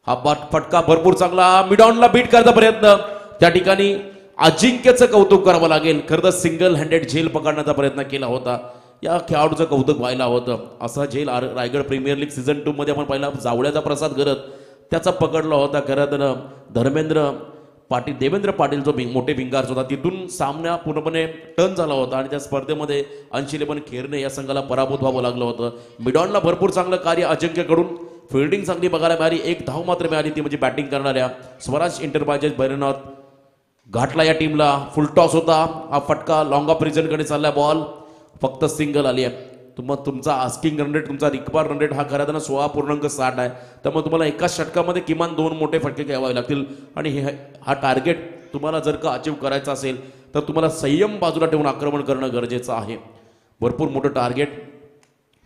हा फटका भरपूर चांगला, मिडॉनला बीट करण्याचा प्रयत्न. त्या ठिकाणी अजिंक्यचं कौतुक करावं लागेल. खरं तर सिंगल हँडेड झेल पकडण्याचा प्रयत्न केला होता. या खेळाडूचं कौतुक व्हायला होतं. असा झेल रायगड प्रीमियर लीग सीझन 2 मध्ये आपण पहिला जावळ्याचा प्रसाद करत त्याचा पकडला होता. खरं तर देवेंद्र पाटील जो मोठे भिंगार होता तिथून सामना पूर्णपणे टर्न झाला होता आणि त्या स्पर्धेमध्ये 80-11 खेरणे या संघाला पराभूत व्हावं लागलं होतं. मिडॉनला भरपूर चांगलं कार्य अजिंक्यकडून, फिल्डिंग चांगली बघायला मिळाली. 1 धाव मात्र मिळाली, ती म्हणजे बॅटिंग करणाऱ्या स्वराज एंटरप्राइजेस भैरवनाथ घाटला या टीमला. फुल टॉस होता, हा फटका लॉंग ऑफ रिजनकडे चालला, बॉल फक्त सिंगल आली आहे. तुमचा आस्किंग रन रेट, तुमचा रिक्वायर्ड रन रेट हा खऱ्या तर 16.60 आहे. त्यामुळे तुम्हाला एका षटकामध्ये किमान 2 मोठे फटके घ्यावे लागतील. आणि हा टार्गेट तुम्हाला जर का अचीव करायचा असेल तर तुम्हाला संयम बाजूला ठेवून आक्रमण करणं गरजेचं आहे. भरपूर मोठं टार्गेट.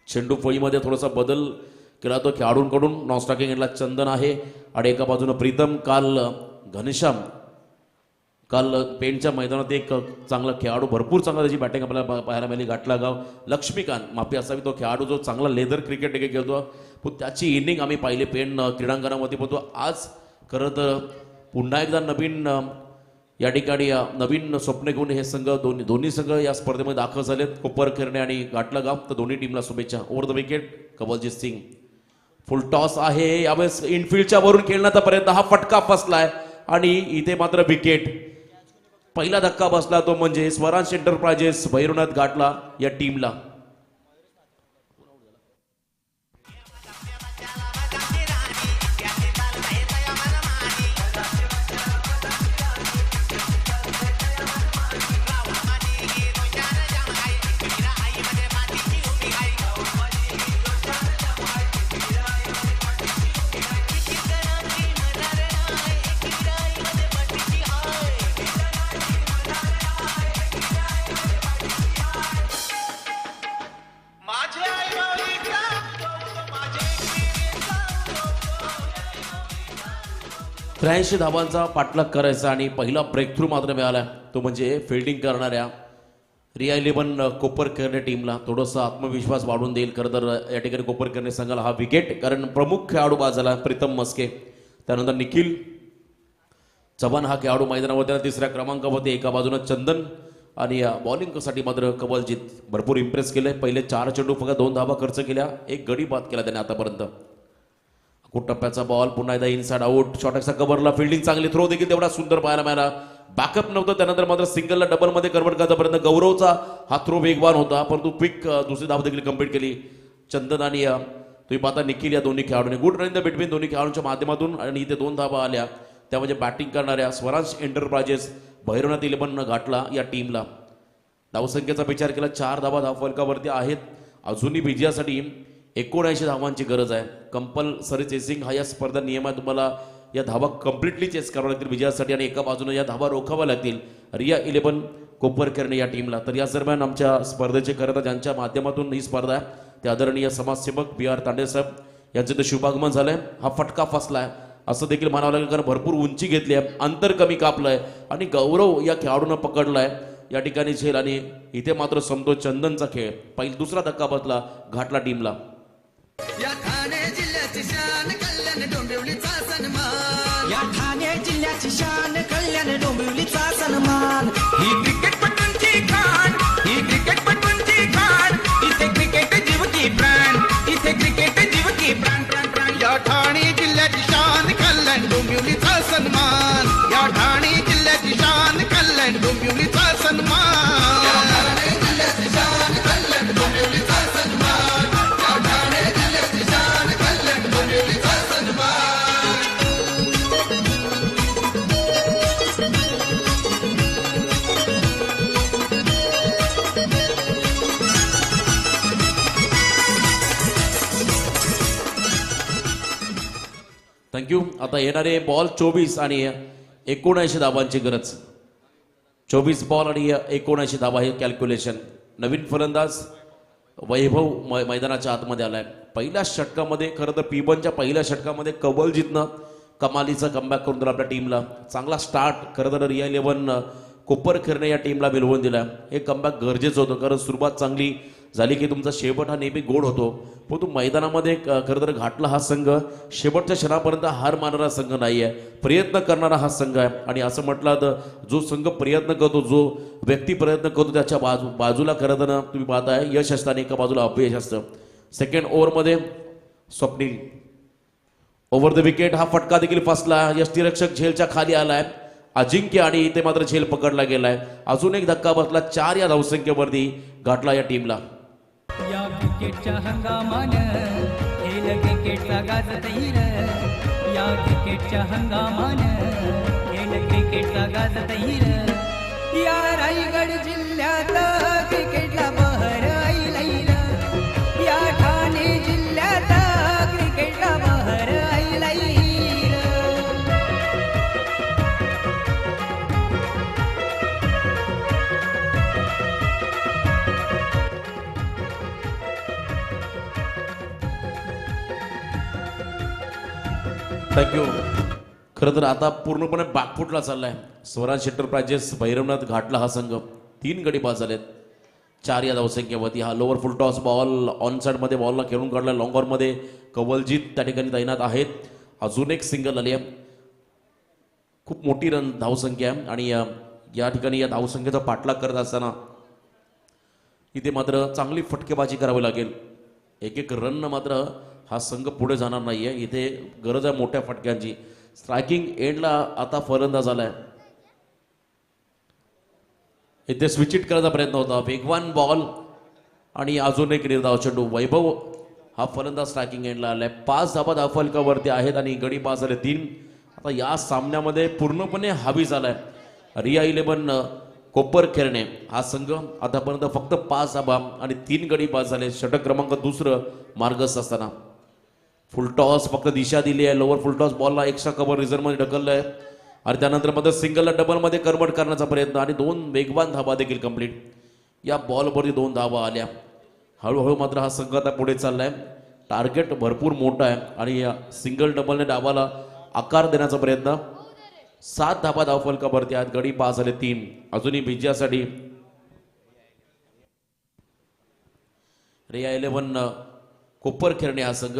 चेंडू फळीमध्ये थोडासा बदल केला तो खेळाडूंकडून. नॉनस्ट्रायकिंग एंडला चंदन आहे आणि एका बाजूनं प्रीतम. काल पेणच्या मैदानात एक चांगला खेळाडू, भरपूर चांगला त्याची बॅटिंग आपल्याला पाहायला मिळाली. घाटला गाव लक्ष्मीकांत माफी असावी तो खेळाडू जो चांगला लेदर क्रिकेट देखील खेळतो. पण त्याची इनिंग आम्ही पाहिली पेण क्रीडांगणामध्ये. पण तो आज खरं तर पुन्हा एकदा नवीन या ठिकाणी नवीन स्वप्न घेऊन हे संघ दोन्ही संघ या स्पर्धेमध्ये दाखल झालेत, कोपर किरणे आणि घाटला गाव. तर दोन्ही टीमला शुभेच्छा. Over the wicket Kawaljeet Singh. Full toss आहे, यावेळेस इनफिल्डच्या वरून खेळण्याचा प्रयत्न, हा फटका फसलाय आणि इथे मात्र विकेट. पहिला धक्का बसला तो म्हणजे स्वराज एंटरप्राइजेस भैरवनाथ घाटला या टीमला. त्र्याऐंशी धावांचा पाठलाग करायचा आणि पहिला ब्रेक थ्रू मात्र मिळाला, तो म्हणजे फिल्डिंग करणाऱ्या रिया 11 कोपर किरणे टीमला. थोडासा आत्मविश्वास वाढून देईल खरं तर या ठिकाणी कोपर किरणे संघाला हा विकेट, कारण प्रमुख खेळाडू बाद झाला प्रीतम मस्के. त्यानंतर निखिल चव्हाण हा खेळाडू मैदानावर 3ऱ्या क्रमांकावरती. एका बाजूनं चंदन आणि बॉलिंगसाठी मात्र कवलजीत भरपूर इम्प्रेस केले. पहिले 4 चेंडू फक्त 2 धावा खर्च केल्या, 1 गडी बाद केला त्याने आतापर्यंत. टप्प्याचा बॉल पुन्हा एकदा इनसाइड आउट, शॉर्टचा कव्हरला, फिल्डिंग चांगली, थ्रो देखील तेवढा सुंदर पाहायला मिळाला. बॅकअप नव्हतं, त्यानंतर मात्र सिंगलला डबलमध्ये कन्वर्ट करायचा प्रयत्न. गौरवचा हा थ्रो वेगवान होता, परंतु क्विक दुसरी धाव देखील कंप्लीट केली. चंदन आणि तुम्ही पाहता निखिल या दोन्ही खेळाडूंनी गुड रन द बिटवीन दोन्ही खेळाडूंच्या माध्यमातून. आणि इथे 2 धावा आल्या, त्या म्हणजे बॅटिंग करणाऱ्या स्वराज एंटरप्राइजेस भैरवनाथ 11 घाटला या टीमला. धावसंख्येचा विचार केला 4 धावा धावफलकावरती आहेत. अजूनही विजयासाठी 79 धावांची गरज आहे. कंपल्सरी चेसिंग हा या स्पर्धा नियम आहे. तुम्हाला या धावा कम्प्लिटली चेस कराव्या लागतील विजयासाठी आणि एका बाजूने या धावा रोखाव्या लागतील रिया 11 कोपरखेरणे या टीमला. तर या दरम्यान आमच्या स्पर्धेचे करता ज्यांच्या माध्यमातून ही स्पर्धा आहे ते आदरणीय समाजसेवक B.R. तांडे साहेब यांचं ते शुभागमन झालंय. हा फटका फसलाय असं देखील म्हणावं लागेल, कारण भरपूर उंची घेतली आहे, अंतर कमी कापलंय आणि गौरव या खेळाडूनं पकडलाय या ठिकाणी झेल. आणि इथे मात्र समतो चंदनचा खेळ दुसरा धक्का बसला घाटला टीमला. या ठाणे जिल्ह्याची शान कल्याण डोंबिवलीचा सन्मान. या ठाणे जिल्ह्याची शान कल्याण डोंबिवलीचा सन्मान. ही क्रिकेटपटूंची खाण, ही क्रिकेटपटूंची खाण. इथे क्रिकेट जीव की प्राण, इथे क्रिकेट जीव की प्राण प्राण प्राण. या ठाणे जिल्ह्याची शान कल्याण डोंबिवलीचा सन्मान. या ठाणे जिल्ह्याची शान कल्याण डोंबिवलीचा सन्मान. या ठाणे जिल्ह्याची शान कल्याण डोंबिवलीचा सन्मान. या ठाणे जिल्ह्याची शान कल्याण डोंबिवलीचा सन्मान. थँक्यू. आता येणारे बॉल 24 आणि 79 धावांची गरज. 24 बॉल आणि 79 धावा हे कॅल्क्युलेशन. नवीन फलंदाज वैभव मैदानाच्या आतमध्ये आलाय. पहिल्या षटकामध्ये खरं तर P1च्या पहिल्या षटकामध्ये कवलजीतनं कमालीचा कमबॅक करून दिला आपल्या टीमला. चांगला स्टार्ट खरं तर रिया 11 कोपरखेरणे या टीमला मिळवून दिला. हे कमबॅक गरजेचं होतं, कारण सुरुवात चांगली झाली की तुमचा शेवट हा नेहमी गोड होतो. परंतु मैदानामध्ये खरं तर घाटला हा संघ शेवटच्या क्षणापर्यंत हार मानणारा संघ नाही आहे, प्रयत्न करणारा हा संघ आहे. आणि असं म्हटलं तर जो संघ प्रयत्न करतो, जो व्यक्ती प्रयत्न करतो त्याच्या बाजूला खरं तर तुम्ही पाहताय यश असतं आणि एका बाजूला अपयश असतं. सेकंड ओव्हरमध्ये स्वप्नील ओव्हर द विकेट हा फटका देखील फसला. यष्टीरक्षक झेलच्या खाली आलाय अजिंक्य आणि इथे मात्र झेल पकडला गेलाय. अजून एक धक्का बसला. 4 या धावसंख्येवरती घाटला या टीमला. या क्रिकेटच्या हंगामानं खेळ क्रिकेटचा गाजतहीर. या क्रिकेटच्या हंगामानं खेळ क्रिकेटचा गाजतहीर. या रायगड जिल्ह्यात क्रिकेटला बहर ऐलैल. या ठाणे जिल्ह्यात क्रिकेटला बहर ऐलैल. थँक्यू. खरं तर आता पूर्णपणे बागफुटला चाललाय. स्वराज एंटरप्राइजेस भैरवनाथ घाटला हा संघ 3 गडी बाद झालेत 4 या धावसंख्येवरती. हा lower full toss ball on साईडमध्ये बॉलला खेळून काढला. लॉंग ऑनमध्ये कवलजीत त्या ठिकाणी तैनात आहेत. अजून एक सिंगल आली आहे. खूप मोठी धावसंख्या आहे आणि या ठिकाणी या धावसंख्येचा पाठलाग करत असताना इथे मात्र चांगली फटकेबाजी करावी लागेल. एक रननं मात्र हा संघ पुढे जाणार नाहीये. इथे गरज आहे मोठ्या फटक्यांची. स्ट्रायकिंग एंडला आता फलंदाज आलाय. इथे स्विच इट करायचा प्रयत्न होता. वेगवान बॉल आणि अजून एक निर्धाव चेंडू. वैभव हा फलंदाज स्ट्रायकिंग एंडला आलाय. 5 धाबा धावफलकावरती आहेत आणि गडी पास झाले 3. आता या सामन्यामध्ये पूर्णपणे हावी झालाय रिया 11 कोपरखेरणे हा संघ. आतापर्यंत फक्त 5 धाबा आणि 3 गडी पास झाले. षटक क्रमांक 2 मार्गस्थ असताना फुल टॉस फक्त दिशा दिली आहे. लोअर फुल टॉस बॉलला एक्स्ट्रा कव्हर रिझर्व्हमध्ये ढकललंय आणि त्यानंतर मात्र सिंगलला डबलमध्ये कन्वर्ट करण्याचा प्रयत्न आणि 2 वेगवान धाबा देखील कंप्लीट. या बॉलवरती 2 धाबा आल्या. हळूहळू मात्र हा संघ आता पुढे चाललाय. टार्गेट भरपूर मोठा आहे आणि या सिंगल डबलने डावाला आकार देण्याचा प्रयत्न. 7 धाबा धावफलकावरती आहेत. गडी पास झाले 3. अजूनही विजयासाठी रिया 11 कोपरखेरणे हा संघ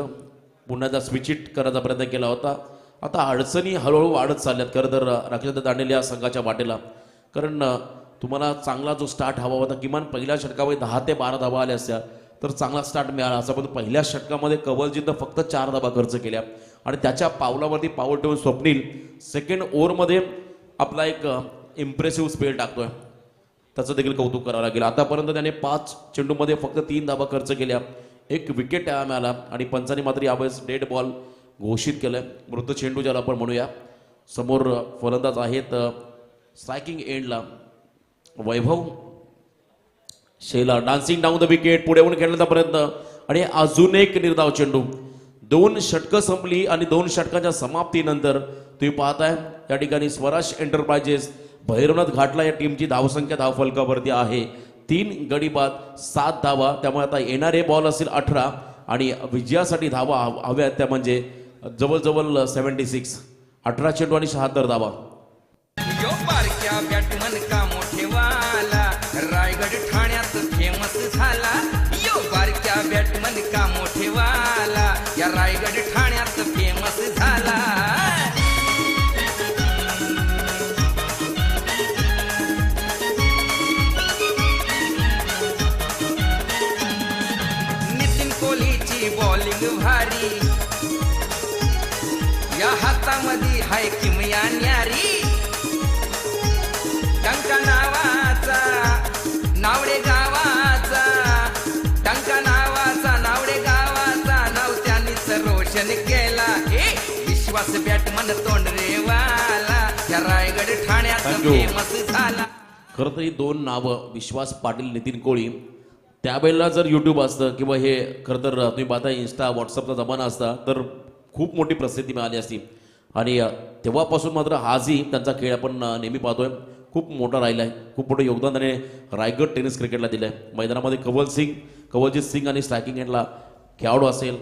पुन्हा एकदा स्विच इट करायचा प्रयत्न केला होता. आता अडचणी हळूहळू वाढत चालल्यात खरं तर राकेश दांडेले या संघाच्या वाटेला. कारण तुम्हाला चांगला जो स्टार्ट हवा होता, किमान पहिल्या षटकामध्ये 10 ते 12 धावा आल्या असत्या तर चांगला स्टार्ट मिळाला असता. पण पहिल्या षटकामध्ये कवलजीतनं फक्त 4 धावा खर्च केल्या आणि त्याच्या पावलावरती पाऊल ठेवून स्वप्नील सेकंड ओव्हरमध्ये आपला एक इम्प्रेसिव्ह स्पेल टाकतोय. त्याचं देखील कौतुक करावं लागेल. आतापर्यंत त्याने 5 चेंडूमध्ये फक्त 3 धावा खर्च केल्या. 1 विकेट मिळाला आणि पंचांनी मात्र यावेळेस डेड बॉल घोषित केलंय. मृत चेंडू ज्याला आपण म्हणूया. समोर फलंदाज आहेत स्ट्रायकिंग एंडला वैभव शेला. डान्सिंग डाऊन द विकेट पुढे येऊन खेळण्याचा प्रयत्न आणि अजून एक निर्धाव चेंडू. 2 षटकं संपली आणि 2 षटकांच्या समाप्तीनंतर तुम्ही पाहताय या ठिकाणी स्वराज एंटरप्राइजेस भैरवनाथ घाटला या टीमची धावसंख्या धावफलकावरती आहे 3 गडी बाद 7 धावा. त्यामुळे आता येणारे बॉल असतील 18 आणि विजयासाठी धावा हव्यात त्या म्हणजे जवळजवळ 76. 18 चेंडू आणि 76 धावा. यो बारक्या बॅटमन का मोठेवाला रायगड ठाण्यात फेमस झाला. यो बारक्या बॅटमन का मोठेवाला या रायगड ठाण्यात फेमस झाला. नितीन कोहलीची बॉलिंग भारी या हातामध्ये हाय किमया न्यारी. टंका नावाचा नावडे गावाचा टंका नावाचा नावडे गावाचा नाव त्यांनीच रोशन केला. विश्वास बॅटमन तोंडरेवाला या रायगड ठाण्यात Thank you. फेमस झाला. खरं तर ही 2 नावं विश्वास पाटील नितीन कोळी त्यावेळेला जर यूट्यूब असतं किंवा हे खरं तर तुम्ही पाहता इंस्टा व्हॉट्सअपचा जमाना असता तर खूप मोठी प्रसिद्धी मिळाली असती. आणि तेव्हापासून मात्र आजही त्यांचा खेळ आपण नेहमी पाहतोय खूप मोठा राहिला आहे. खूप मोठं योगदान त्याने रायगड टेनिस क्रिकेटला दिलं आहे. मैदानामध्ये कवलजीत सिंग आणि स्ट्रायकिंग एंडला खेळाडू असेल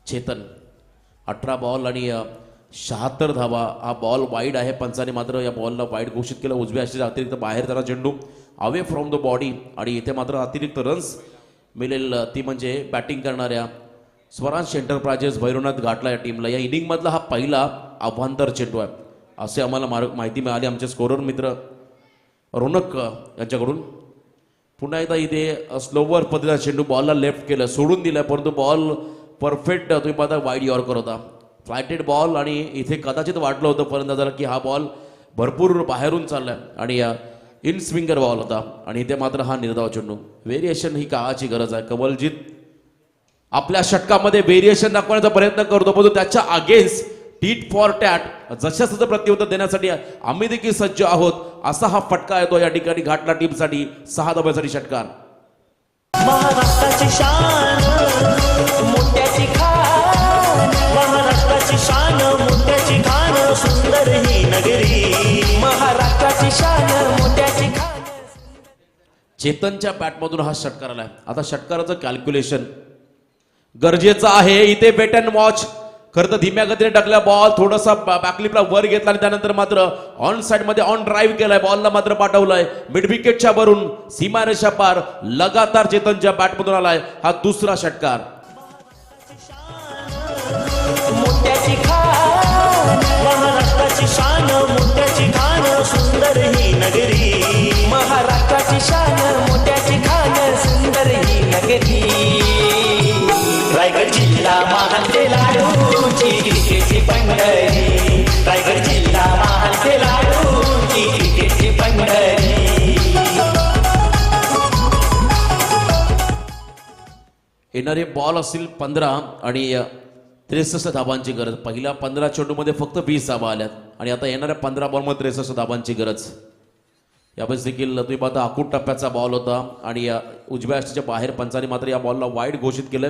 चेतन. 18 बॉल आणि 76 धावा. हा बॉल वाईड आहे. पंचाने मात्र या बॉलला वाईड घोषित केलं. उजव्या अशी अतिरिक्त बाहेर त्याला चेंडू अवे फ्रॉम द बॉडी आणि इथे मात्र अतिरिक्त रन्स मिळेल ती म्हणजे बॅटिंग करणाऱ्या स्वराज एंटरप्राइजेस भैरवनाथ घाटला या टीमला. या इनिंगमधला हा पहिला अभांतर चेंडू आहे असे आम्हाला माहिती मिळाली आमचे स्कोरर मित्र रोनक यांच्याकडून. पुन्हा एकदा इथे स्लोवर पद्धतीचा चेंडू बॉलला लेफ्ट केलं सोडून दिलं परंतु बॉल परफेक्ट तुम्ही पाहता वाईड यॉर्कर होता. फ्लायटेड बॉल आणि इथे कदाचित वाटलं होतं फलंदाजाला की हा बॉल भरपूर बाहेरून चाललाय आणि इन स्विंगर बॉल होता आणि इथे मात्र हा निर्धाव चेंडू. व्हेरिएशन ही काळाची गरज आहे. कमलजीत आपल्या षटकामध्ये व्हेरिएशन दाखवण्याचा प्रयत्न करतो परंतु त्याच्या अगेन्स्ट टीट फॉर टॅट जशा तसं प्रत्युत्तर देण्यासाठी आम्ही देखील सज्ज आहोत असा हा फटका येतो या ठिकाणी घाटला टीमसाठी 6 धाब्यासाठी षटकार. महाराष्ट्राची शान मोत्याची खान महाराष्ट्राची शान मोत्याची खान सुंदर ही नगरी महाराष्ट्राची शान मोत्याची खान. चेतनच्या बॅटमधून हा षटकार आलाय. आता षटकाराचं कॅल्क्युलेशन गरजेचं आहे. इथे वेट अँड वॉच. खरं तर धीम्या गतीने टाकला बॉल थोडासा बॅकलिपला वर घेतला आणि त्यानंतर मात्र ऑन साइड मध्ये ऑन ड्राईव्ह केलाय. बॉलला मात्र पाठवलाय मिड विकेटच्या वरून सीमारेषा पार. लगातार चेतनच्या बॅटमधून आलाय हा दुसरा षटकार. मोत्याची खान महाराष्ट्राची शान मोत्याची खान सुंदर ही नगरी महाराष्ट्राची शान मोत्याची खान सुंदर ही नगरी. रायगड जिल्हा महानते लाडूची क्रिकेटची पंढरी रायगड जिल्हा महानते लाडूची क्रिकेटची पंढरी. येणारे बॉल असतील 15 आणि 63 धाबांची गरज. पहिल्या 15 चेंडूमध्ये फक्त 20 धाबा आल्यात आणि आता येणाऱ्या 15 बॉलमध्ये 63 धाबांची गरज. यावेळेस देखील तुम्ही पाहता आखूट टप्प्याचा बॉल होता आणि उजव्या अष्टीच्या बाहेर पंचाने मात्र या बॉलला वाईड घोषित केलंय.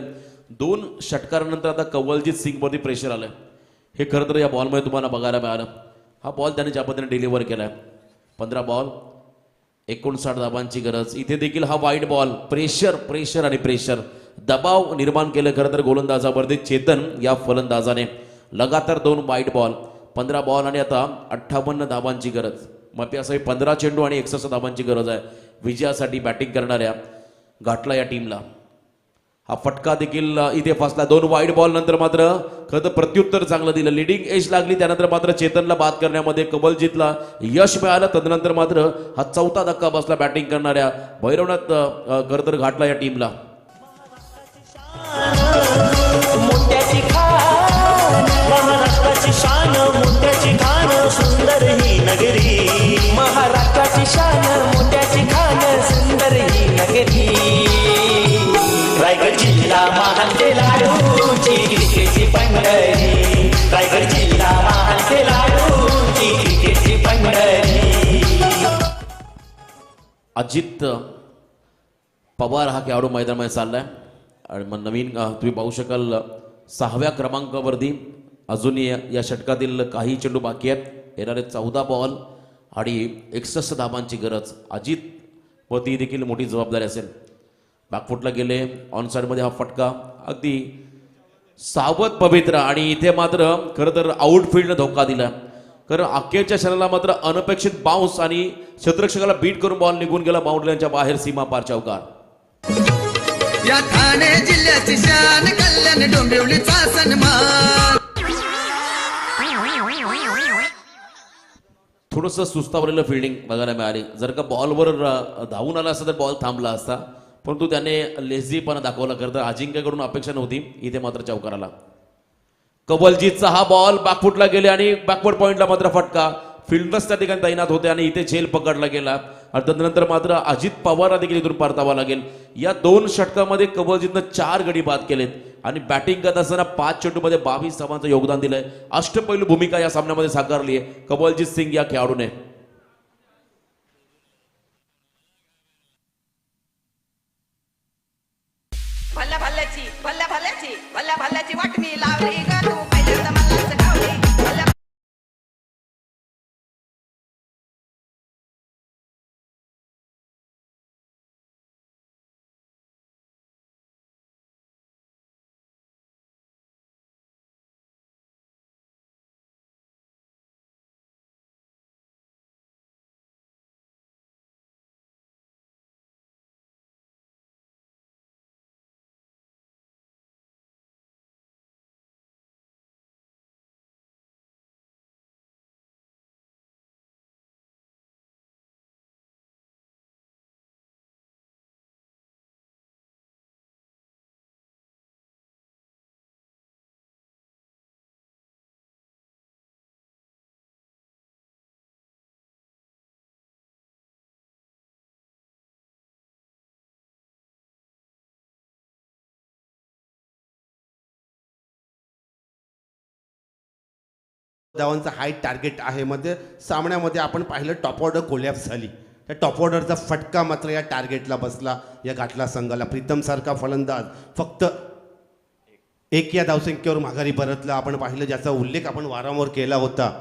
2 षटकारानंतर आता कवलजीत सिंगवरती प्रेशर आलंय. हे खरं तर या बॉलमध्ये तुम्हाला बघायला मिळालं. हा बॉल त्याने ज्या पद्धतीने डिलिव्हर केलाय. 15 बॉल 59 धाबांची गरज. इथे देखील हा वाईड बॉल प्रेशर आणि प्रेशर दबाव निर्माण केलं खरं तर गोलंदाजावरती चेतन या फलंदाजाने. लगातार 2 वाईड बॉल 15 बॉल आणि आता 58 धाबांची गरज. मग असं 15 चेंडू आणि 61 धाबांची गरज आहे विजयासाठी बॅटिंग करणाऱ्या घाटला या टीमला. हा फटका देखील इथे फसला. 2 वाईड बॉल नंतर मात्र खरं तर प्रत्युत्तर चांगलं दिलं. लिडिंग एज लागली त्यानंतर मात्र चेतनला बाद करण्यामध्ये कमलजीतला यश मिळालं. तदनंतर मात्र हा 4था धक्का बसला बॅटिंग करणाऱ्या भैरवनाथ खरं तर घाटला या टीमला. मोत्याची खान महाराष्ट्राची शान मोत्याची खान सुंदर ही नगरी महाराष्ट्राची शान मोत्याची खान सुंदर ही नगरी. रायगड जिल्हा महानते लाडूची क्रिकेटची पंढरी रायगड जिल्हा महानते लाडूची क्रिकेटची पंढरी. अजित पवार हा खेळाडू मैदानामध्ये चाललाय आणि मग नवीन तुम्ही पाहू शकाल 6व्या क्रमांकावरती अजूनही या षटकातील काही चेंडू बाकी आहेत. येणारे 14 बॉल आणि 61 धाबांची गरज. अजित व ती देखील मोठी जबाबदारी असेल. बॅकफुटला गेले, ऑन साईडमध्ये हा फटका अगदी सावध पवित्र. आणि इथे मात्र खरं तर आउटफील्डनं धोका दिला, कारण अखेरच्या क्षणाला मात्र अनपेक्षित बाउन्स आणि क्षेत्ररक्षकाला बीट करून बॉल निघून गेला बाउंड्रीच्या बाहेर, सीमा पार चौकार. या ठाणे जिल्ह्याची शान कल्याण डोंबिवलीचा सन्मान. थोडंसं सुस्तावलेलं फिल्डिंग बघायला मिळाली. जर का बॉलवर धावून आला असता तर बॉल थांबला असता, परंतु त्याने लेझीपणा दाखवला. खरं तर अजिंक्यकडून अपेक्षा नव्हती, इथे मात्र चौकार आला. कवलजीतचा हा बॉल बॅकफुटला गेले आणि बॅकवर्ड पॉइंटला मात्र फटका. फिल्डर्स त्या ठिकाणी तैनात होते आणि इथे झेल पकडला गेला. आणि त्यानंतर मात्र अजित पवारला देखील इथून परतावा लागेल. या 2 षटकामध्ये कवलजीतनं 4 गडी बाद केलेत आणि बॅटिंग करत असताना 5 चेंडूमध्ये 22 धावांचं योगदान दिलंय. अष्टपैलू भूमिका या सामन्यामध्ये साकारली आहे कवलजीत सिंग या खेळाडूने. भल्ल्या भल्ल्याची वाटणी लावली ग तू पहिल्यांदा मला चढावली. भल्ल्या धावांचा हाय टार्गेट आहे. मध्ये सामन्यामध्ये आपण पाहिलं टॉप ऑर्डर कोलॅप्स झाली. त्या टॉप ऑर्डरचा फटका मात्र या टार्गेटला बसला, या घाटला संघाला. प्रीतम सारखा फलंदाज फक्त 1 या धावसंख्येवर माघारी परतला. आपण पाहिलं, ज्याचा उल्लेख आपण वारंवार केला होता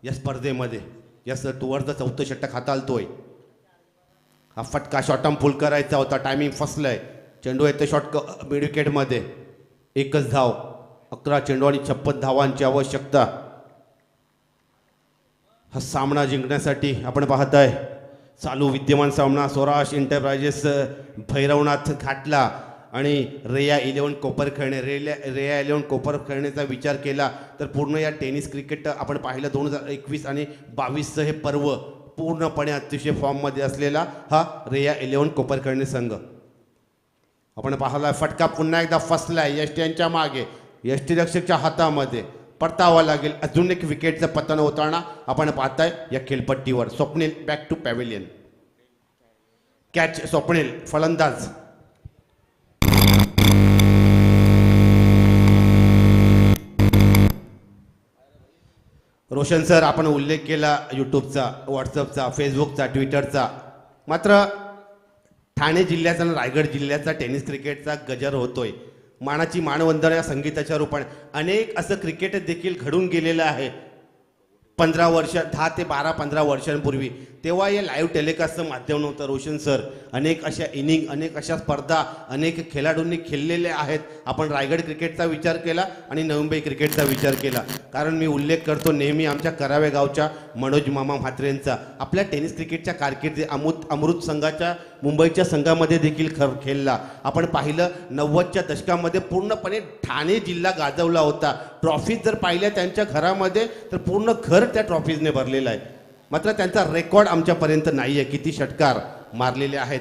या स्पर्धेमध्ये. या टूवरचं 4थं षटक हाताळतोय. हा फटका शॉर्टम फुल करायचा होता, टायमिंग फसलंय. चेंडू येते शॉर्ट मिड विकेटमध्ये. 1च धाव, 11 चेंडू आणि 56 धावांची आवश्यकता. हा सामना जिंकण्यासाठी आपण पाहताय चालू विद्यमान सामना स्वराज एंटरप्राइजेस भैरवनाथ घाटला आणि रेया 11 कोपर खेळणे. रेया 11 कोपर खेळण्याचा विचार केला तर पूर्ण या टेनिस क्रिकेट आपण पाहिलं 2021 आणि 22चं हे पर्व पूर्णपणे अतिशय फॉर्ममध्ये असलेला हा रेया 11 कोपर खेळणे संघ. आपण पाहिला फटका पुन्हा एकदा फसलाय यष्टीच्या मागे, यष्टीरक्षकच्या हातामध्ये. परतावा लागेल. अजून एक विकेटचं पतन होताना आपण पाहताय या खेळपट्टीवर. Swapnil back to pavilion. Catch Swapnil, फलंदाज. रोशन सर, आपण उल्लेख केला यूट्यूबचा, व्हॉट्सअपचा, फेसबुकचा, ट्विटरचा. मात्र ठाणे जिल्ह्याचा आणि रायगड जिल्ह्याचा टेनिस क्रिकेटचा गजर होतोय. मानाची मानवंदना या संगीताच्या रूपाने अनेक असं क्रिकेट देखील घडून गेलेलं आहे 10 ते 12-15 वर्षांपूर्वी. तेव्हा या लाईव्ह टेलिकास्टचं माध्यम नव्हतं. रोशन सर, अनेक अशा इनिंग, अनेक अशा स्पर्धा अनेक खेळाडूंनी खेळलेल्या आहेत. आपण रायगड क्रिकेटचा विचार केला आणि नवी मुंबई क्रिकेटचा विचार केला. कारण मी उल्लेख करतो नेहमी आमच्या करावे गावच्या मनोज मामा म्हात्रेंचा. आपल्या टेनिस क्रिकेटच्या कारकिर्दीत अमृत संघाच्या मुंबईच्या संघामध्ये देखील खेळला. आपण पाहिलं 90च्या दशकामध्ये पूर्णपणे ठाणे जिल्हा गाजवला होता. ट्रॉफीज जर पाहिल्या त्यांच्या घरामध्ये तर पूर्ण घर त्या ट्रॉफीजने भरलेलं आहे. मात्र त्यांचा रेकॉर्ड आमच्यापर्यंत नाही आहे, किती षटकार मारलेले आहेत.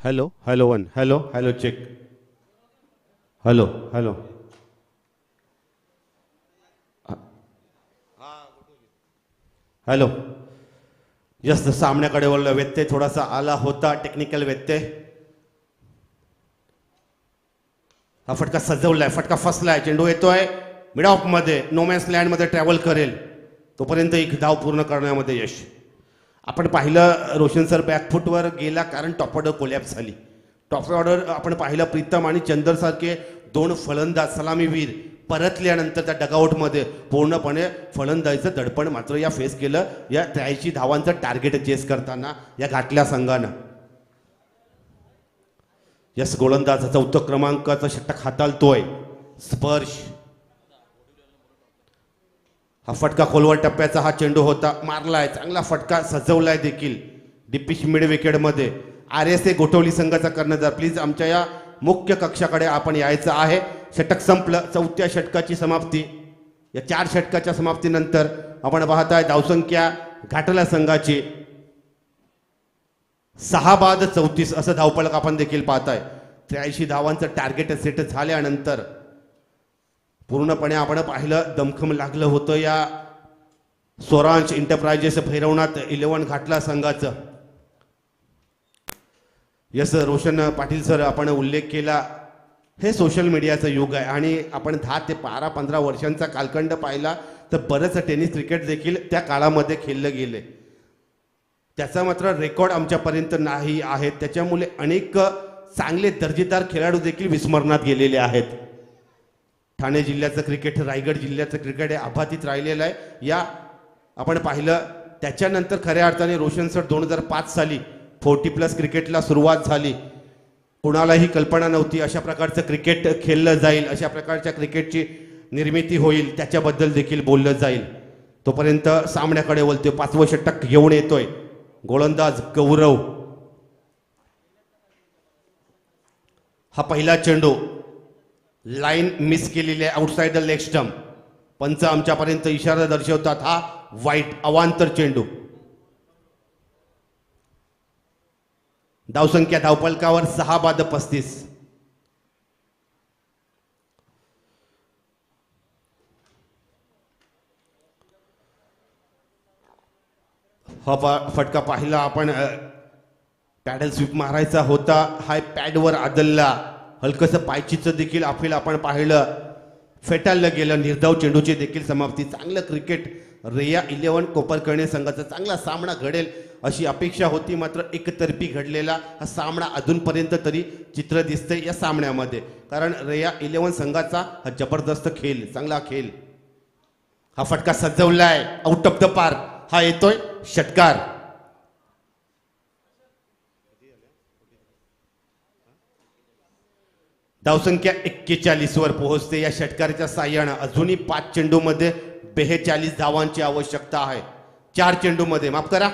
Hello hello one hello hello check hello hello hello yes सामन्याकडे वळलं व्यत्यय थोडासा आला होता टेक्निकल व्यत्यय हा फटका सजवलाय फटका फसलाय चेंडू येतोय मिड ऑफ मध्ये नोमॅन्स लँड मध्ये ट्रॅव्हल करेल तोपर्यंत एक धाव पूर्ण करण्यामध्ये यश आपण पाहिलं रोशन सर बॅकफुटवर गेला कारण टॉप ऑर्डर कोलॅप्स झाली टॉप ऑर्डर आपण पाहिलं प्रीतम आणि चंदर सारखे दोन फलंदाज सलामीवीर परतल्यानंतर त्या डगआउटमध्ये पूर्णपणे फलंदाजीचं दडपण मात्र या फेस केलं या 83 धावांचं टार्गेट चेस करताना या घाटल्या संघानं यस गोलंदाज चौथं क्रमांकाचा षटक हाताळतोय स्पर्श हा फटका खोलवर टप्प्याचा हा चेंडू होता मारलाय चांगला फटका सजवलाय देखील डिपिश मिड विकेटमध्ये RSA गोठवली संघाचा कर्णधार प्लीज आमच्या या मुख्य कक्षाकडे आपण यायचं आहे षटक संपलं चौथ्या षटकाची समाप्ती या 4 षटकाच्या समाप्तीनंतर आपण पाहताय धावसंख्या घाटला संघाची 6 बाद 34 असं धावफलक आपण देखील पाहताय 83 धावांचं टार्गेट सेट झाल्यानंतर पूर्णपणे आपण पाहिलं दमखम लागलं होतं या स्वरांश इंटरप्राइजेस भैरवनाथ 11 घाटला संघाचं यस रोशन पाटील सर आपण उल्लेख केला हे सोशल मीडियाचं युग आहे आणि आपण 10 ते 12-15 वर्षांचा कालखंड पाहिला तर बरंच टेनिस क्रिकेट देखील त्या काळामध्ये खेळलं गेले त्याचा मात्र रेकॉर्ड आमच्यापर्यंत नाही आहे त्याच्यामुळे अनेक चांगले दर्जेदार खेळाडू देखील विस्मरणात गेलेले आहेत ठाणे जिल्ह्याचं क्रिकेट रायगड जिल्ह्याचं क्रिकेट हे अबाधित राहिलेलं आहे या आपण पाहिलं त्याच्यानंतर खऱ्या अर्थाने रोशन सर 2005 साली 40+ क्रिकेटला सुरुवात झाली कुणालाही कल्पना नव्हती अशा प्रकारचं क्रिकेट खेळलं जाईल अशा प्रकारच्या क्रिकेटची निर्मिती होईल त्याच्याबद्दल देखील बोललं जाईल तोपर्यंत सामन्याकडे वळतोय 5वं षटक घेऊन येतोय गोलंदाज गौरव हा पहिला चेंडू लाईन मिस केलेली आहे आउटसाइड द लेग स्टंप पंच आमच्यापर्यंत इशारा दर्शवतात हा वाईट अवांतर चेंडू धावसंख्या धावफलकावर 6 बाद 35 हा फटका पाहिला आपण पॅडल स्वीप मारायचा होता हाय पॅडवर आदलला हलकसं पायचीचं देखील आपण पाहिलं फेटाळलं गेलं निर्धाव चेंडूची देखील समाप्ती चांगलं क्रिकेट रेया 11 कोपरकर्णे संघाचा चांगला सामना घडेल अशी अपेक्षा होती मात्र एकतर्फी घडलेला हा सामना अजूनपर्यंत तरी चित्र दिसतंय या सामन्यामध्ये कारण रेया 11 संघाचा हा जबरदस्त खेळ चांगला खेळ हा फटका सजवलाय आउट ऑफ द पार्क हा येतोय षटकार धावसंख्या 41 वर पोहोचते या षटकाराच्या साह्यानं अजूनही 5 चेंडूमध्ये 42 धावांची आवश्यकता आहे 4 चेंडूमध्ये माफ करा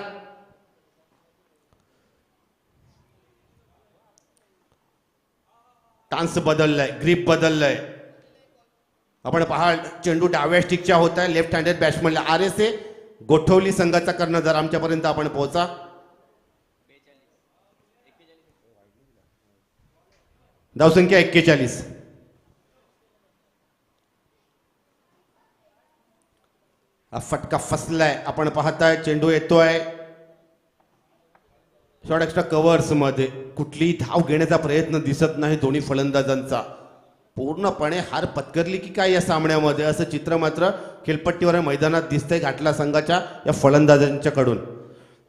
टान्स बदललाय ग्रीप बदललाय आपण पहा चेंडू डाव्या स्टिकच्या होत आहे लेफ्ट हँडेड बॅट्समनला RSA गोठवली संघाचा कर्णधार आमच्यापर्यंत आपण पोहोचा धावसंख्या 41 हा फटका फसलाय आपण पाहताय चेंडू येतोय शॉर्ट एक्स्ट्रा कव्हर्स मध्ये कुठलीही धाव घेण्याचा प्रयत्न दिसत नाही दोन्ही फलंदाजांचा पूर्णपणे हार पत्करली की काय या सामन्यामध्ये असं चित्र मात्र खेळपट्टीवर मैदानात दिसतंय घाटला संघाच्या या फलंदाजांच्याकडून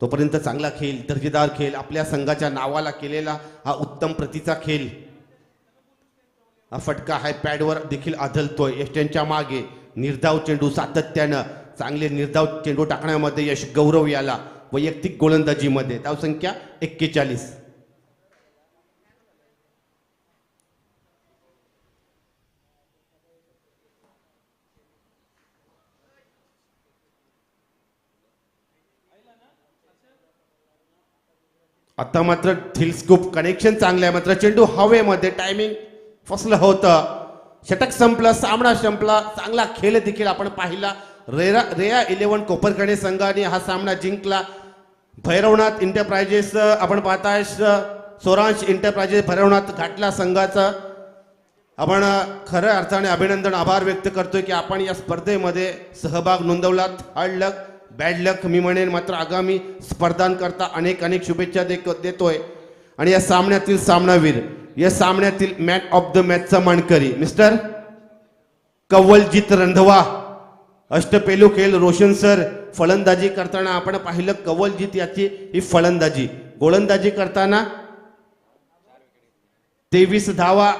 तोपर्यंत चांगला खेळ दर्जेदार खेळ आपल्या संघाच्या नावाला केलेला हा उत्तम प्रतीचा खेळ हा फटका हाय पॅडवर देखील आदलतोय यष्ट्यांच्या मागे निर्धाव चेंडू सातत्यानं चांगले निर्धाव चेंडू टाकण्यामध्ये यश गौरव याला वैयक्तिक गोलंदाजीमध्ये धावसंख्या 41 आता मात्र थिल स्कूप कनेक्शन चांगलं आहे मात्र चेंडू हवेमध्ये टायमिंग फसलं होतं षटक संपलं सामना संपला चांगला खेळ देखील आपण पाहिला रेया 11 कोपरकर्णे संघाने हा सामना जिंकला भैरवनाथ इंटरप्राइजेस आपण पाहताय स्वरांश एंटरप्राइजेस भरवण्यात घातला संघाचा आपण खऱ्या अर्थाने अभिनंदन आभार व्यक्त करतोय की आपण या स्पर्धेमध्ये सहभाग नोंदवलात. हार्ड लक बॅड लक मी म्हणेन, मात्र आगामी स्पर्धांकरता अनेक अनेक शुभेच्छा देतोय. आणि या सामन्यातील सामनावीर, या सामन्यातील मॅन ऑफ द मॅचचा मानकरी मिस्टर कवलजीत रंधवा. अष्टपैलू खेळ रोशन सर. फलंदाजी करताना आपण पाहिलं कवलजीत याची ही फलंदाजी. गोलंदाजी करताना 23 धावा.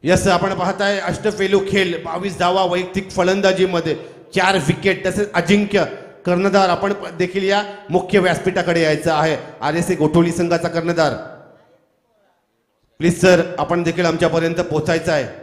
यस आपण पाहताय अष्टपैलू खेळ 22 धावा वैयक्तिक फलंदाजीमध्ये 4 विकेट. तसेच अजिंक्य कर्णधार. आपण देखील या मुख्य व्यासपीठाकडे यायचं आहे. RSA गोठवली संघाचा कर्णधार. प्लीज सर आपण देखील आमच्यापर्यंत पोहोचायचं आहे.